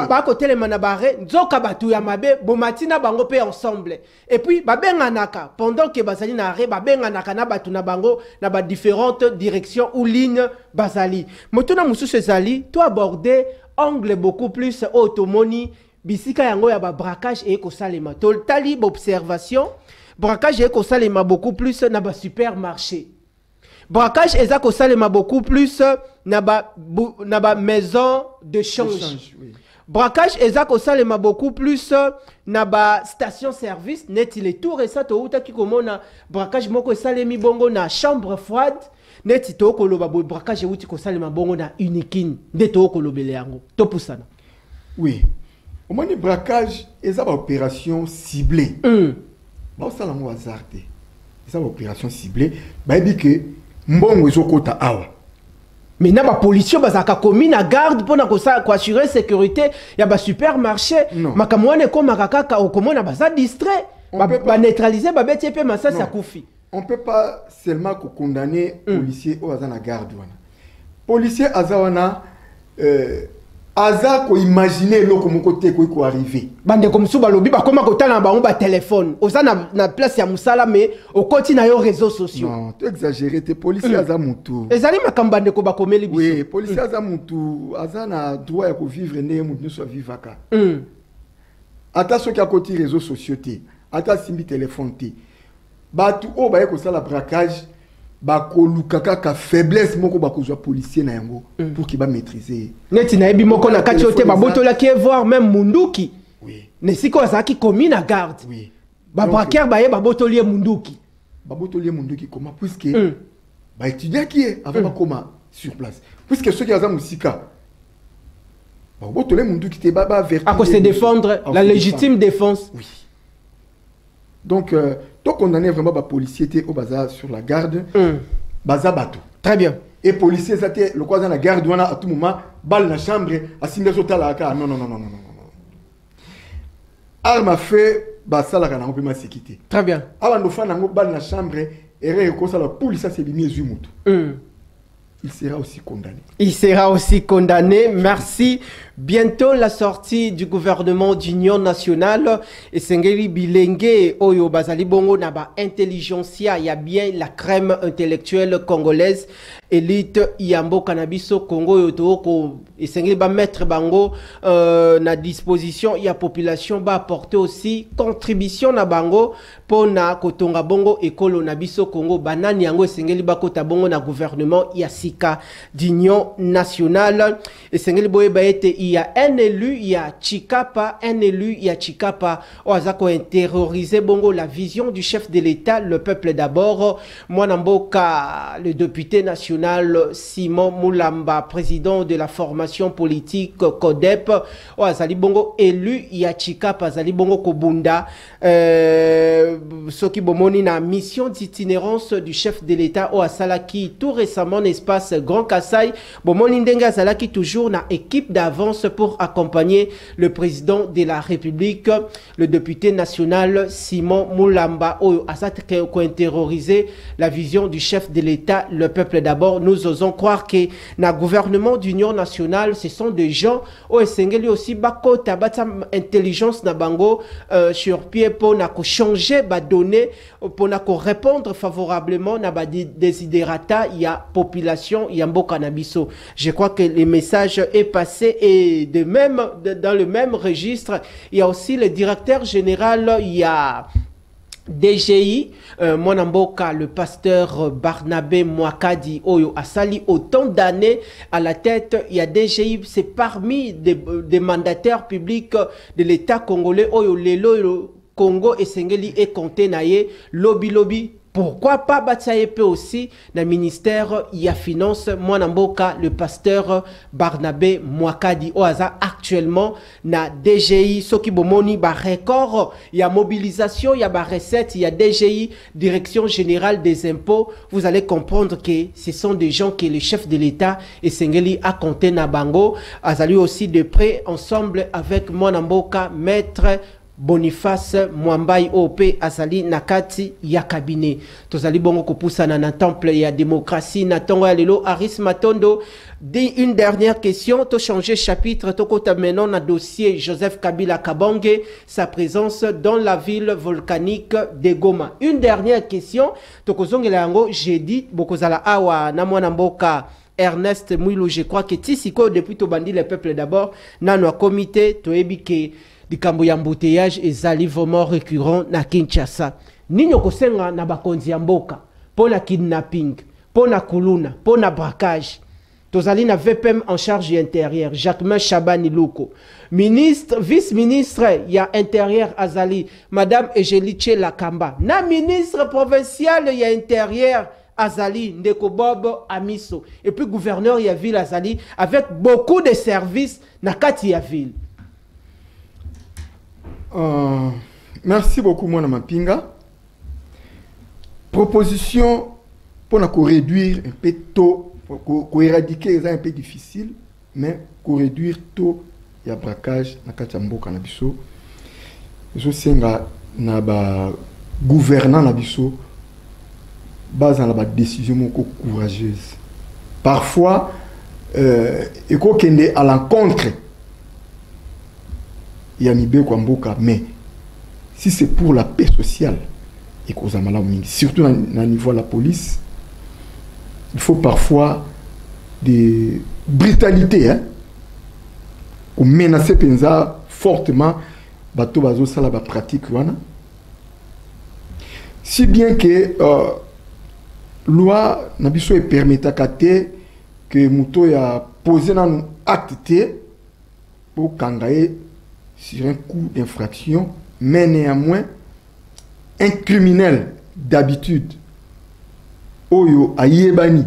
ba ko tele manabare, Nzoka batu ya mabe, bomatina bango pe ensemble. Et puis, babenganaka, pendant que bazali na arrêt, babenganaka na batu na bango, na ba différentes directions ou lignes bazali. Motuna mususu zali, to aborder angle beaucoup plus automoni, bisika yango ya ba braquage et ko salema. Tol tali observation, braquage et ko salema beaucoup plus na ba supermarché. Braquage et ko salema beaucoup plus na ba maison de change. Oui. Braquage ezako salema beaucoup plus na ba station service net il est tout récent to uta ki komona braquage moko salemi bongo na chambre froide net to ko loba braquage uti ko salema bongo na unikin de to ko lobele yango to pusana. Oui. Au moins braquage ezaba opération ciblée. Ba sala mo hasardé. Ezaba opération ciblée ba dit que mbongo ezokota awa. Mais na ba policier bazaka komi na garde pour assurer sécurité ya ba supermarché makamwane ko makaka okomona baza distrait ba neutraliser ba beti pe massa sa kufi. On peut pas seulement condamner policier au azana garde wana. Policier azawana aza ko imaginer loko moko te ko arriver. Bande comme sou balobi ba koma ko tala ba on ba téléphone. Oza na place ya musala mais au continue yo réseaux sociaux. Non, tu exagères, tes policiers aza mutu. Ezali makambande ko ba komeli biso. Oui, policier aza mutu, aza na droit ya ko vivre ne mutu so vivaka. Ata so ki a côté réseaux sociaux te, ata simbi téléphone te. Batu o ba ko sala braquage. Bako lukaka ka faiblesse moko bako zo policier na yango pour qu'il va maîtriser. Neti na ebi moko na kati ote ba botola ki voir même munduki. Oui. Ne siko azaki komi na garde. Oui. Ba braqueur ba ye ba botolie munduki. Ba botolie munduki comment puisque ba étudiant qui est avant ba koma sur place. Puisque ceux qui ont musika ba botolie munduki te ba vertu. À cause de défendre la légitime défense. Oui. Donc to condamner vraiment ba policier té au bazar sur la garde baza bato. Très bien. Et policier ça té le quoi dans la garde wana à tout moment balle na chambre asinga so tala ka non. Arme à feu ba sala kana on ma sécurité. Très bien. Avant de faire nango balle na chambre et re ko ça la police ça c'est bimi ezu mutu. il sera aussi condamné. Il sera aussi condamné. Merci. Bientôt la sortie du gouvernement d'union nationale. Et Sengeli Bilenge, Oyo Bazali Bongo Naba Intelligentsia, il y a bien la crème intellectuelle congolaise. Élite Yambo Cannabiso Congo Yotoko. Et Sengeli va mettre Bango na disposition. Il y a population va apporter aussi contribution na Bango pour na Kotonga Bongo Ekolo Nabiso Congo. Banani Yango Sengeli Bakota Bongo na gouvernement Yasika d'union nationale. Et Sengeli Boye Baete, il y a un élu, il y a Chikapa, un élu, il y a Chikapa. Oazako intériorisé Bongo la vision du chef de l'État, le peuple d'abord. Mwanamboka, le député national Simon Moulamba, président de la formation politique CODEP. Oazali Bongo élu, il y a Chikapa, Zali Bongo Kobunda. Soki Bomoni na mission d'itinérance du chef de l'État Oasalaki tout récemment l'espace Grand Kassai. Bomoni Ndenga Zalaki toujours na équipe d'avance pour accompagner le président de la République, le député national Simon Moulamba Oyo Asat ko terroriser la vision du chef de l'État, le peuple d'abord. Nous osons croire que na gouvernement d'union nationale, ce sont des gens au Sengeli aussi bako tabata intelligence na bango sur pied pour na ko changer ba données pour na ko répondre favorablement na ba desiderata il y a population il y a mboka na biso. Je crois que le message est passé et de même dans le même registre, il y a aussi le directeur général, il y a DGI, Mwanamboka, le pasteur Barnabé Mwakadi Oyo Asali, autant d'années à la tête, il y a DGI, c'est parmi des mandataires publics de l'État congolais, Oyo Lelo Congo et Sengeli et Kontenaye, lobby. Pourquoi pas Batsayepe aussi, dans le ministère, il y a finance, Mwanamboka, le pasteur Barnabé Mwakadi Oaza, actuellement, na DGI, Soki Bomoni, ba record, il y a mobilisation, il y a ba recette, il y a DGI, Direction Générale des Impôts. Vous allez comprendre que ce sont des gens que le chef de l'État et Sengeli a compté na bango. Azali aussi de près, ensemble avec Mwanamboka, maître Boniface Mwambai OP Asali Nakati ya cabinet. Tozali bongo kopusa na temple ya démocratie na tongo ya lelo Aris Matondo dit une dernière question to changer chapitre to kota maintenant na dossier Joseph Kabila Kabange sa présence dans la ville volcanique de Goma. Une dernière question to kozongela yango jeudi bokozala awa na mwana mboka Ernest Mouilou. Je crois que tisiko depuis to bandi le peuple d'abord nano a comité to ebike likambo ya embouteillage ezali vraiment récurrent na Kinshasa. Ninyo kosenga na bakonzi ya mboka pona kidnapping, pona kuluna, pona braquage. Tozali na VPM en charge intérieur, Jacquemin Chabani Luko. Ministre, vice-ministre ya intérieur Azali, Madame Egeliche Lakamba. Na ministre provincial ya intérieur Azali, Ndeko Bob Amiso. Et puis gouverneur ya ville Azali avec beaucoup de services na kati ya ville. Merci beaucoup, Mwana Mapinga. Proposition pour réduire un peu tôt, pour éradiquer, c'est un peu difficile, mais pour réduire tôt, il y a braquage, na kachambo kanabiso. Je sais na ba gouvernant nabiso, base na ba décision moko courageuse. Parfois, il faut qu'il à l'encontre. Mais si c'est pour la paix sociale et surtout au niveau de la police, il faut parfois des brutalités, hein, ou menacer fortement bateau bazo sala ba pratique wana. Si bien que loi nabiso e permettre que muto ya poser un acte pour kangaye sur un coup d'infraction, mais néanmoins, un criminel d'habitude, Oyo a Yebani,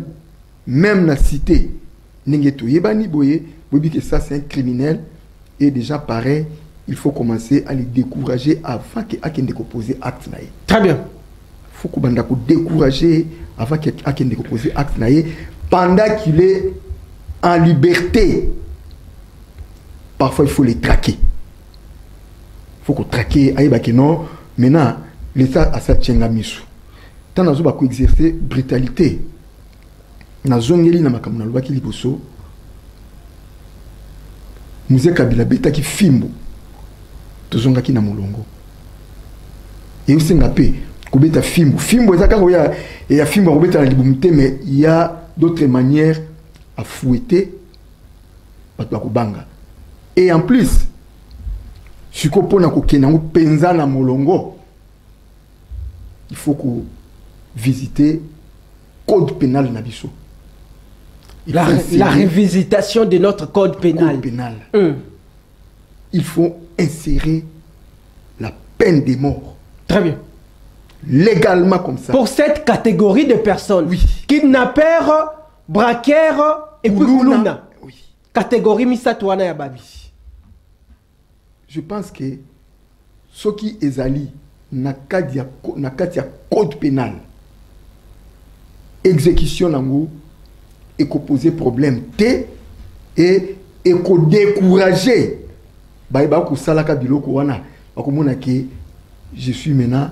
même la cité, Nengeto Yebani Boye, vous dites que ça c'est un criminel, et déjà pareil, il faut commencer à les décourager avant qu'il ait déposé acte. Très bien. Il faut qu'on décourager avant qu'il ait déposé acte pendant qu'il est en liberté. Parfois, il faut les traquer. Il faut qu'on traque, non, maintenant, l'État a sa tchenga misu. Tant qu'on exercer brutalité. na zongeli na makambo na lobaki liboso Mzee Kabila betaki fimbo tozongaki na mulongo et usenga pe kobeta fimbo ezaka ko ya fimbo kobeta na libumite, mais il y a d'autres manières à fouetter bato bakobanga. Et en plus siko pona ko kenango penza na molongo, il faut que visiter code pénal na biso. La révisitation de notre code pénal. Il faut insérer la peine de mort. Très bien. Légalement comme ça. Pour cette catégorie de personnes. Oui. Kidnappeurs, braqueurs et puis Kuluna. Oui. Catégorie Misatouana ya Babi. Je pense que ce qui est ali na katia code pénal, exécution nango, et qu'on pose problème et qu'on décourager je suis maintenant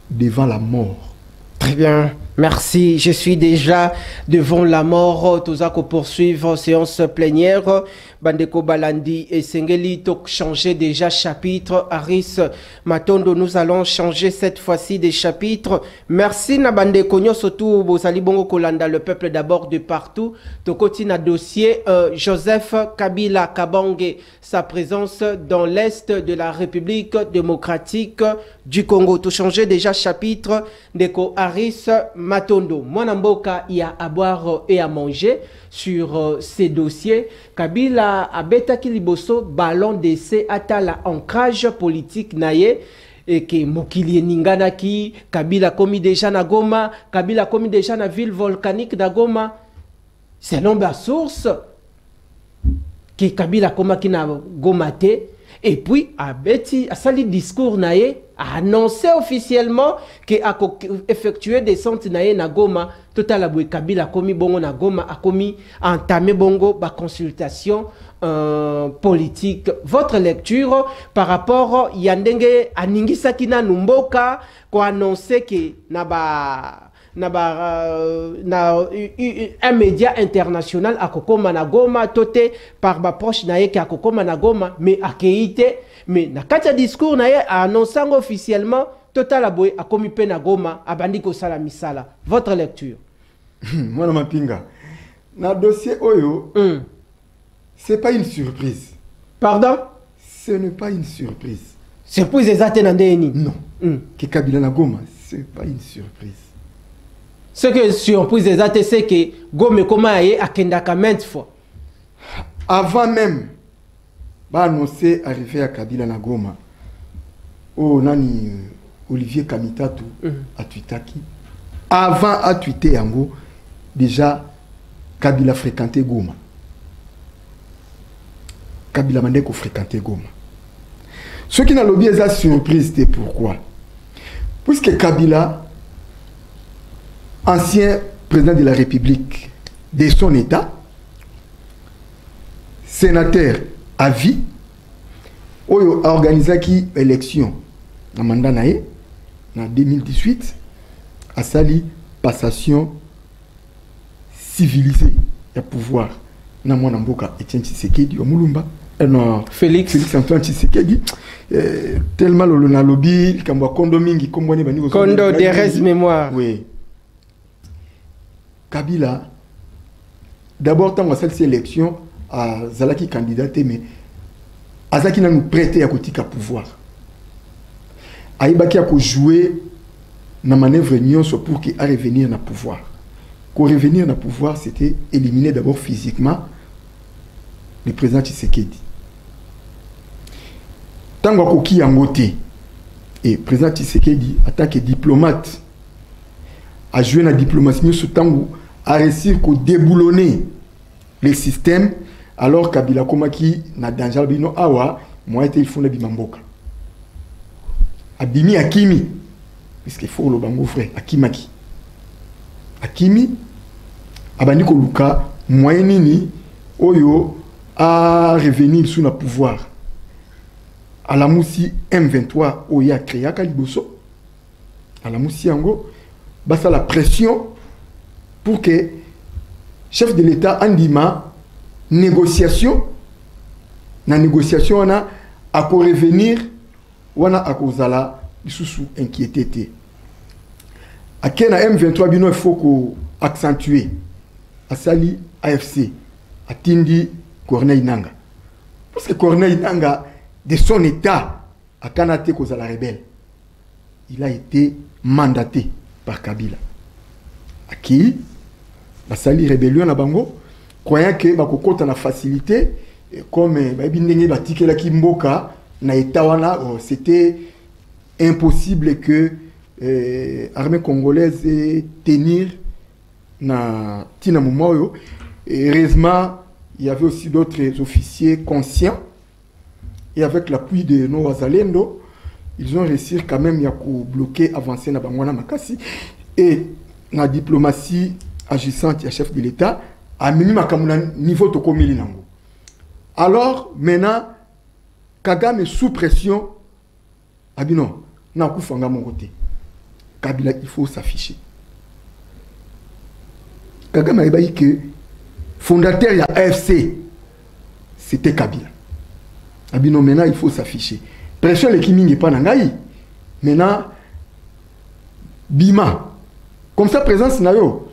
devant la mort. Très bien, merci. Je suis déjà devant la mort. Tozako poursuivre séance plénière. Bandeko Balandi et Sengeli Tok changer déjà chapitre. Aris Matondo, nous allons changer cette fois-ci des chapitres. Merci na Bandeko Nyosotu Bozali Bongo Kolanda, le peuple d'abord de partout. Tokoti na dossier Joseph Kabila Kabange, sa présence dans l'est de la République démocratique du Congo. Tout changer déjà chapitre. Ndeko Aris Matondo. Mwanamboka, il y a à boire et à manger sur ces dossiers. Kabila abeta kiliboso ballon d'essai ata la ancrage politique naye et que mokili ningana ki Kabila komi déjà na Goma, Kabila komi déjà na ville volcanique da Goma. Selon la source que Kabila koma ki na Goma te, et puis abeti a sali discours naye a annoncé officiellement que a effectué des centres naye na Goma. Total aboué Kabila komi bongo na Goma a komi entamé bongo ba consultation politique. Votre lecture par rapport yandenge aningisa kina numboka ko annoncer que un média international a kokoma na Goma toté par ba proche naye ki a kokoma na Goma mais a keite mais na katia discours naye a annoncé officiellement total aboué a komi pe na Goma abandi ko sala misala. Votre lecture. Moi ma pinga na dossier oyo c'est pas une surprise. Pardon? Ce n'est pas une surprise. Surprise exacte na ndeni? Non. Que Kabila na Goma, c'est pas une surprise. Ce que surprise exacte c'est que Goma comment aye akendaka maintes fois. Avant même ba annoncer arriver à Kabila na Goma. Oh nani Olivier Kamitatu a tweetaki. Avant à tweeter yango déjà Kabila fréquentait Goma. Kabila Mandeko fréquentait Goma. Ce qui n'a lobby est surprise, c'est pourquoi. Puisque Kabila, ancien président de la République de son État, sénateur à vie, a organisé une élection en mandat en 2018, a sali passation civilisée de pouvoir. Na mwana mboka Etienne Tshisekedi wa Mulumba Félix Antoine Tshisekedi tellement le na lobby kamba kondo mingi kombone bani kondo de res mémoire. Oui. Kabila d'abord tant à cette élection à Zalaki candidaté mais Azaki n'a nous prêté à kotika pouvoir. Aibaki a ko jouer na manœuvre nyonso pour qu'il a revenir na pouvoir. Pour revenir au pouvoir, c'était éliminer d'abord physiquement le président Tshisekedi. Tant qu'il y a et le président Tshisekedi, en tant que diplomate, a joué dans la diplomatie, a réussi à déboulonner le système, alors Kabila Komaki n'a danger bino awa, moi été il faut na bimamboka. Abimi Akimi, puisqu'il faut le bango frère, Akimaki. Akimi abandiko luka moyenini oyo a revenir sous le pouvoir à la moussi M23 oya créé Kaliboso à la moussi ango basa la pression pour que chef de l'État andima négociation na négociation wana ako revenir wana akozala lisusu inquiété akena M23 bino il faut ko accentuer asali AFC atindi Corneille Nangaa parce que Corneille Nangaa de son état à Kanate kozala rebelle il a été mandaté par Kabila aki basali rébellion na bango croyant que bakokota na facilité comme ndenge batikela ki mboka na état wana c'était impossible que armée congolaise tenir na tina momoyo. Et heureusement il y avait aussi d'autres officiers conscients et avec l'appui de nos Wazalendo ils ont réussi quand même à bloquer avancer na bangwana makasi et la diplomatie agissante ya chef de l'État a mis makamuna niveau to komili nango. Alors maintenant Kagame sous pression a dit non na kufanga mon côté Kabila il faut s'afficher. Kagame a dit que fondateur ya AFC c'était Kabila. A dit non maintenant il faut s'afficher. Pression le kimingi pas nangai. Maintenant bima comme ça présence na yo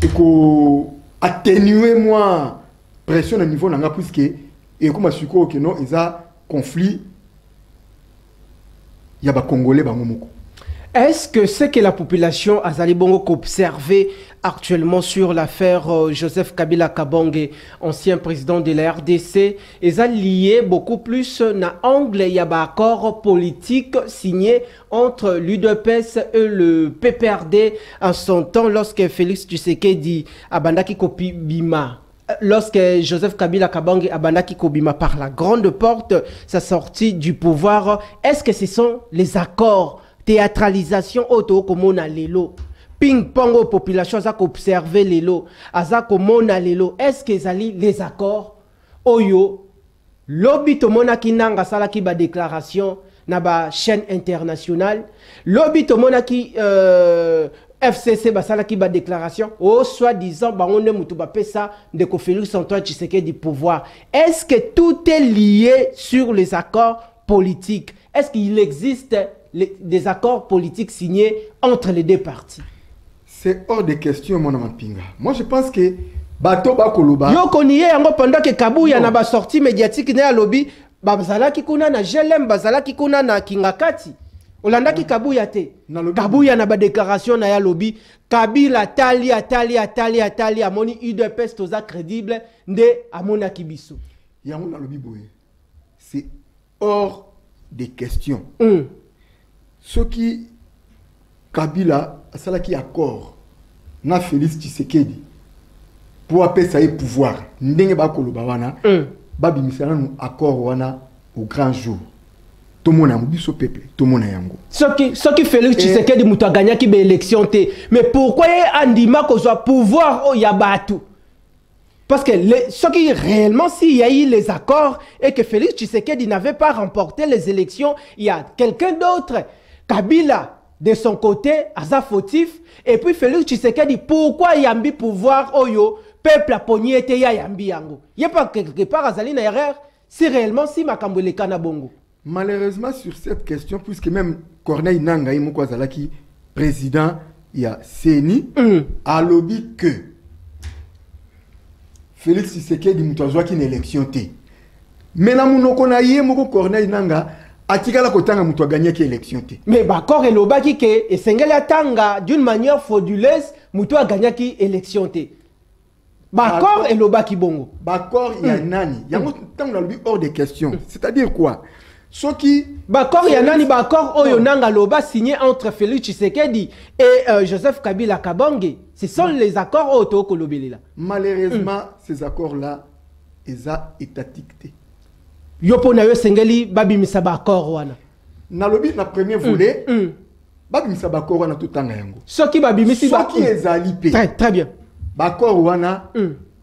et ko atténuer moi pression au niveau nanga puisque et comme suko que non ils a conflit ya ba congolais ba momoko. Est-ce que ce que la population azali bongo observé actuellement sur l'affaire Joseph Kabila Kabange, ancien président de la RDC, est lié beaucoup plus na angle y a accord politique signé entre l'UDPS et le PPRD en son temps lorsque Félix Tshisekedi abandaki kopi bima. Lorsque Joseph Kabila Kabange abandaki kobima par la grande porte, sa sortie du pouvoir, est-ce que ce sont les accords théâtralisation auto komona lelo ping pong aux populations à observer lelo aza komona lelo est-ce que zali les accords oyo lobby to mona kinanga sala ki ba déclaration na ba chaîne internationale lobby to mona ki FCC basala ki ba déclaration au soi-disant ba on mutu ba pesa de ko Félix Antoine Tshisekedi du pouvoir. Est-ce que tout est lié sur les accords politiques? Est-ce qu'il existe des accords politiques signés entre les deux parties? C'est hors de question, mon ami Pinga. Moi, je pense que bato bakoloba. Yo koniye yango pendant que Kabuya na ba sortie médiatique na lobby, bazala ki kuna na JLM, bazala ki kuna na Kingakati. Olanda ki Kabuya te. Kabuya na ba déclaration na ya lobby, Kabila tali amoni UDPS toza crédible nde amona kibiso. Yango na lobby boye. C'est hors de question. Ce qui Kabila a qui accord na Félix Tshisekedi pour appeler ça pouvoir ndenge ba koloba wana ba bimisana no accord wana au grand jour tout le monde a mobilisé au peuple tout le monde a yango ce qui Félix Tshisekedi muto gagna ki be élection te mais pourquoi andima ko soit pouvoir o yabatu parce que ce qui réellement s'il y a eu les accords et que Félix Tshisekedi n'avait pas remporté les élections, il y a quelqu'un d'autre Kabila de son côté aza fautif et puis Félix Tshisekedi pourquoi yambi pouvoir oyo peuple a pogné te ya yambi yango y a pas quelque part azali na erreur si réellement si makambo le kana bongo. Malheureusement sur cette question puisque même Corneille Nangaa moko azalaki président ya CENI a lobby que Félix Tshisekedi muto azwaki une élection te mais na munoko na ye moko Corneille Nangaa atikala kotanga muto gagné qui élection te mais bakor elobaki ke esengeli atanga d'une manière frauduleuse muto a gagné qui élection te bakor elobaki bongo bakor ya nani yango tango na lobi hors de question c'est-à-dire quoi ce qui bakor ya nani bakor oyo nanga loba signé entre Félix Tshisekedi et Joseph Kabila Kabange ce sont les accords auto kolobelela malheureusement ces accords là eza étatique yopo na yo sengeli babimisa ba accord wana na lobi na premier volet babimisa ba accord wana tutanga yango soki babimisi ba soki ezali pe très bien ba accord wana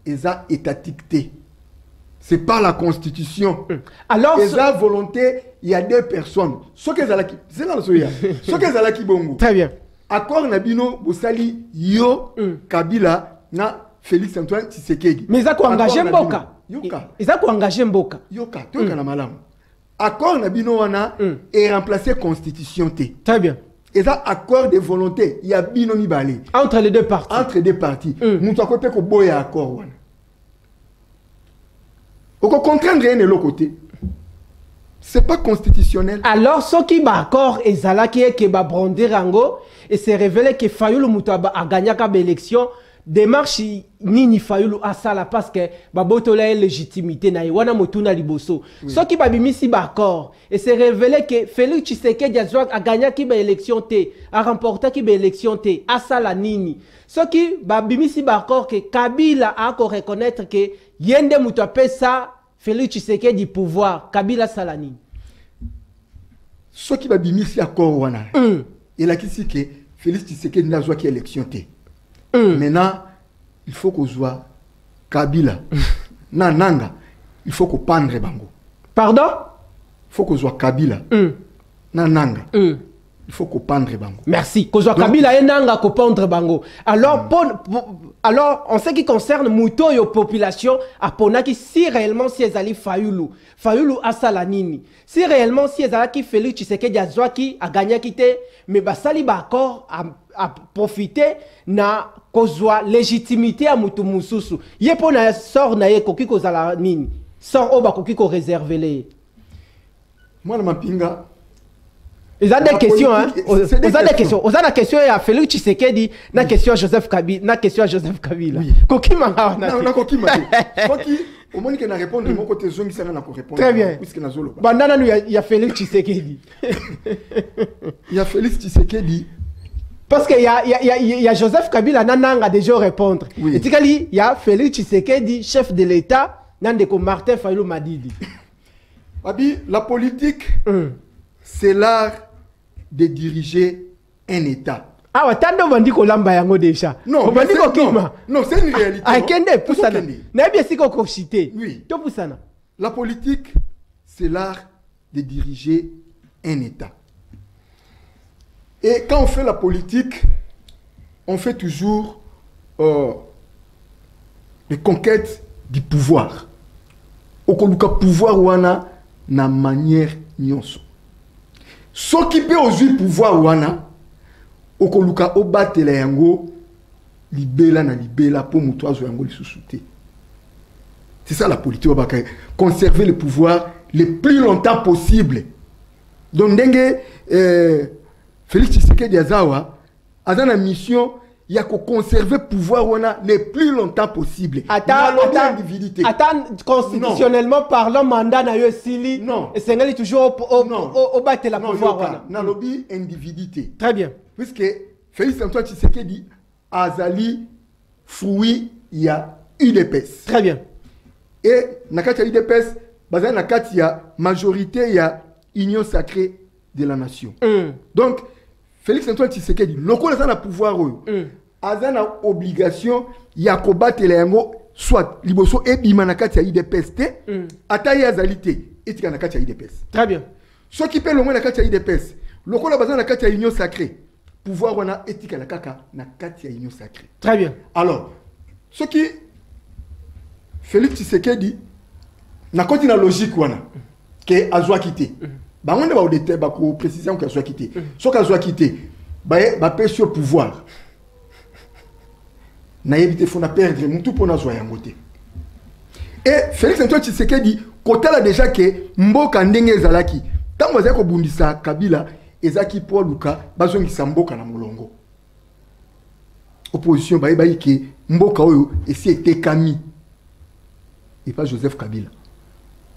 eza étatique c'est pas la constitution alors eza volonté il y a deux personnes soki ezalaki c'est là soya soki ezalaki bongo très bien accord na bino bosali yo Kabila na Félix Antoine Tshisekedi. Mais ça engagé Mboka. Yoka. Ils ont engagé Mboka. Yoka, tu es malam. Accord na bino wana et remplacer constitution T. Très bien. Et ça accord de volonté, il y a bino mibale. Entre les deux parties. Entre les deux parties. Nous avons côté ko boya accord wana. Au contraindre de l'autre côté. C'est pas constitutionnel. Alors, ce qui va accord et Zala qui est que va bronder rango et se révélé que Fayoulou Moutaba a gagné l'élection. Démarche nini Fayoulou a ça là parce que baboto la légitimité na wana motuna liboso. Ce qui va bimisi ba accord et se révélé que Félix Tshisekedi a gagné l'élection T, a remporté l'élection T, a ça la nini. Ce qui va bimisi ba accord que Kabila a encore reconnaître que yende mutope ça Félix Tshisekedi pouvoir Kabila salani. Ce qui va bimisi accord wana. Et là qui dit que Félix Tshisekedi n'a joué élection T. Maintenant, il faut qu'on soit Kabila. Nanga, il faut qu'on pendre bango. Pardon? Il faut qu'on soit Kabila. Nanga. Il faut qu'on pendre bango. Merci. Qu'on soit Kabila et Nanga qu'on pendre bango. Alors, alors, en ce qui concerne Mouto et la population, à Ponaki, si réellement si Ezali Fayoulou a salanini, si réellement si Ezali qui Félix Tshisekedi a gagné quitté, mais basali ba accord à profiter na kozwa légitimité à Moutou Moussousou. Yepo na sort na ye koki kozala nini. Sort oba koki ko réserver les. Moi na mapinga. Ils ont des questions, hein. Ils ont des questions. Ils ont des questions à Félix Tshisekedi, na question à Joseph Kabila, na question à Joseph Kabila. Koki manga na. Non, koki manga. Koki au moins qu'il na répondre de mon côté zongi ça na ko répondre. Très bien. Puisque na zolo. Bandana nous il y a Félix Tshisekedi. Il y a Félix Tshisekedi. Parce qu'il y a Joseph Kabila nananga déjà répondre. Oui. Et il y a Félix Tshisekedi, chef de l'État, nandeko Martin Fayulu Madidi. Abi, la politique, c'est l'art de diriger un État. Ah ouais, t'as demandé qu'on l'a yango déjà. Non, non, c'est une réalité. Ah, kende poussana. N'a bien si qu'on cité. Oui. To poussana. La politique, c'est l'art de diriger un État. Et quand on fait la politique, on fait toujours les conquêtes du pouvoir. Au cas pouvoir wana na manière nyonso. S'occuper aujourd'hui pouvoir wana au cas obatela yango libela na libela pour muto azo yango lisusuté. C'est ça la politique au bakay. Conserver le pouvoir le plus longtemps possible. Donc dengue Félix Tshisekedi Azawa a dans la mission il y a qu'on conserver pouvoir le plus longtemps possible. Attends, constitutionnellement parlant, mandat na yo sili. Non. Et c'est toujours au battre la pouvoir. Non, lobby individualité. Très bien. Puisque Félix Antoine Tshisekedi Azali fruit il y a UDPS. Très bien. Et nakati UDPS, bazana nakati ya majorité il y a Union sacrée de la nation. Donc Félix Antoine Tshisekedi, lokola za na pouvoir oyo. Aza na obligation ya kobattre la yango soit liboso ebima na kati ya IDPS te, ata ya azalité etika na kati ya IDPS. Très bien. Ce qui peut le moins na kati ya IDPS, lokola baza na kati ya Union sacrée, pouvoir wana etika na kaka na kati ya Union sacrée. Très bien. Alors, ce qui Félix Tshisekedi na koti na logique wana que azwa quitter. Ba on va au ba ko précision que azwa quitter. Ce qu'azwa quitter, ba pèse sur pouvoir. Na éviter faut na perdre mutu pour na zwa yangote. Et Félix Antoine Tshisekedi kotala déjà que mboka ndenge ezalaki. Tango azali ko bundisa Kabila ezaki pour Luka bazongisa mboka na molongo. Opposition ba ke mboka oyo esi etekami. Et pas Joseph Kabila.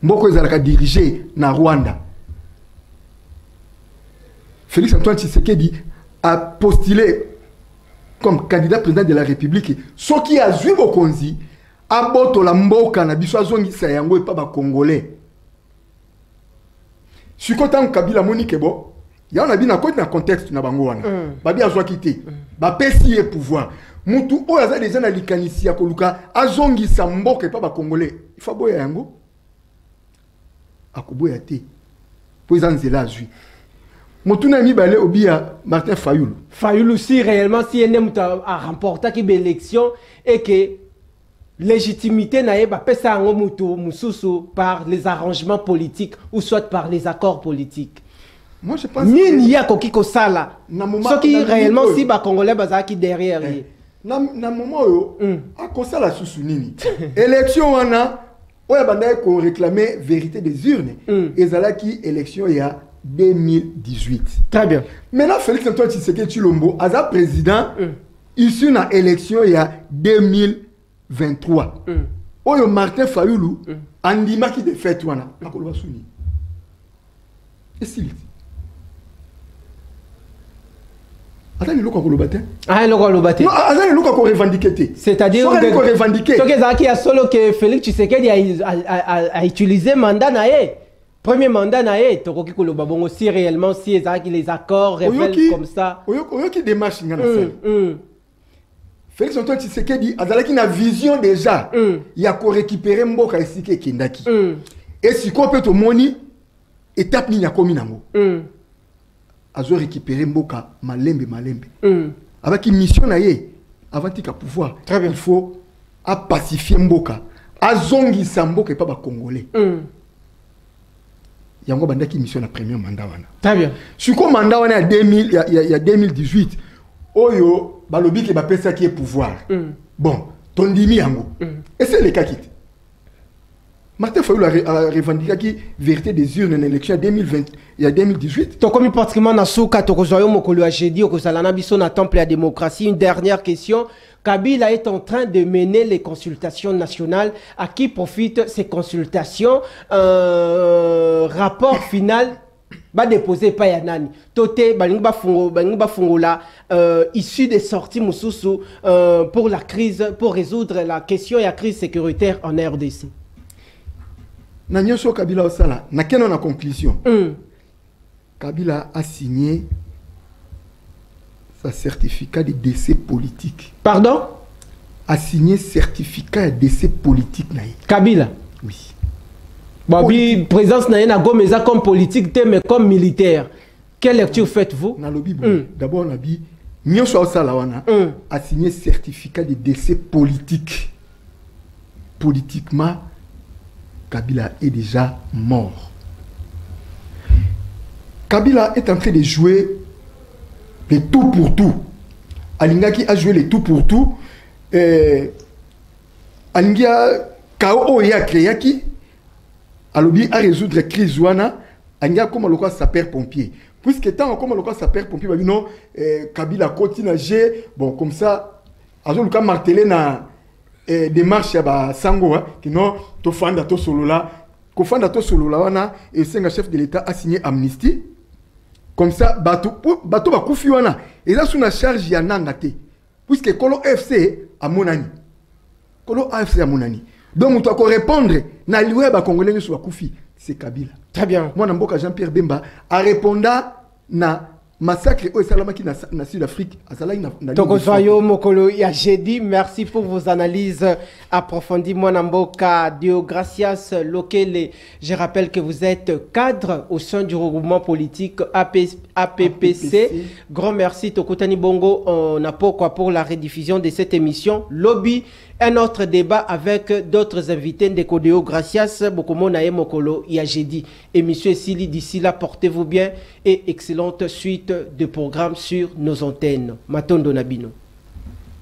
Mboka ezalaka dirigé na Rwanda. Félix Antoine Tshisekedi a postulé comme candidat président de la République. Ce qui a joué au Konzi, a boto la mboka na biso azongisa yango et pas ba Congolais. Si kotan Kabila monique bo, ya on a bien na contexte na bango wana. Babi azwa quitté. Ba pesi e pouvoir. Mutu o aza déjà na likanisi ya koluka azongisa mboka et pas ba Congolais. Il faut boya yango. Akoboya te. Po ezanzela azui. Motuna mi balé obia Martin Fayulu. Fayulu si réellement si NM a remporté l'élection et que légitimité nae ba pesa ngo mutu mususu par les arrangements politiques ou soit par les accords politiques. Moi je pense Nini ya koki ko sala. Ce qui réellement si ba congolais bazaki derrière. Na moment yo a ko sala susu nini. Élection wana oya banda ko réclamer vérité des urnes. Ezalaki élection ya 2018. Très bien. Maintenant Félix Antoine Tshisekedi Tshilombo aza président issu na élection ya 2023. Oyo Martin Fayulu andima ki de fait wana akoloba suni. Et s'il Attends, le revendiquer. Ah, le revendiquer. Non, attends, le revendiquer. C'est-à-dire que revendiquer. Ce qui a solo que Félix Tshisekedi a utilisé mandat nae. Premier mandat nae, to koki ko loba bongo si réellement si les accords révèlent comme ça. Oyo qui démarche ngana sel. Félix Antoine Tshisekedi azalaki na vision déjà. Il a ko récupérer mboka esike kendaki. Et si ko peut to moni étape ni yakomi nango. Azo récupérer mboka malembe. Avec une mission naie avant tika pouvoir. Il faut à pacifier mboka. Azongi mboka et pas ba congolais. Yango banda qui mission na premier mandat wana. Très bien. Suko mandat wana il y a 2018. Oyo balobi ke ba pesa qui est pouvoir. Bon, tondimi yango. Et c'est le cas qui Martin Fayulu a revendiqué qui vérité des urnes en élection 2020 il y a 2018. Donc comme pratiquement na souka tokozoyo mokolo a jeudi au Salana biso na temple à démocratie. Une dernière question. Kabila est en train de mener les consultations nationales. À qui profitent ces consultations? Rapport final va déposer pas Yanani. Toté balingba fungo la issu des sorties mususu pour la crise, pour résoudre la question et la crise sécuritaire en RDC. Nanyoso Kabila Osala, na keno na conclusion. Kabila a signé sa certificat de décès politique. Pardon? A signé certificat de décès politique naï. Kabila? Oui. Babi, présence naï na gomeza comme politique, mais comme militaire. Quelle lecture faites-vous? Na lobby d'abord nabi Nyoso Osala wana a signé certificat de décès politique. Politiquement Kabila est déjà mort. Kabila est en train de jouer le tout pour tout. Alingaki a joué le tout pour tout. Alingi a Kao ya créaki. Alobi a résoudre crise wana. Alingi a comme le sapeur pompier. Puisque tant comme le sapeur pompier, non Kabila continue à gérer. Bon comme ça, azo le cas martelé na démarche ya sango qui non to fanda to solo la ko fanda to solo la wana et le chef de l'état a signé amnistie comme ça bato ba kufi wana et là sous la charge ya nangate puisque Kolo FC a monani Kolo AFC a monani donc tu dois répondre na liwe ba congolais sur kufi c'est Kabila. Très bien. Moi Namboka Jean-Pierre Bemba a réponda na massacre au Salamaki na Sud-Afrique. Tokozoyo Mokolo ya jeudi, merci pour vos analyses approfondies. Moi Namboka Dio Gracias Lokele. Je rappelle que vous êtes cadre au sein du regroupement politique APPC. Grand merci Tokotani Bongo. On a pourquoi pour la rediffusion de cette émission. Lobby. Un autre débat avec d'autres invités de Kodeo Gracias, Bokomo Nae Mokolo, Yajedi. Émission Sili, d'ici là, portez-vous bien et excellente suite de programmes sur nos antennes. Matondo Nabino.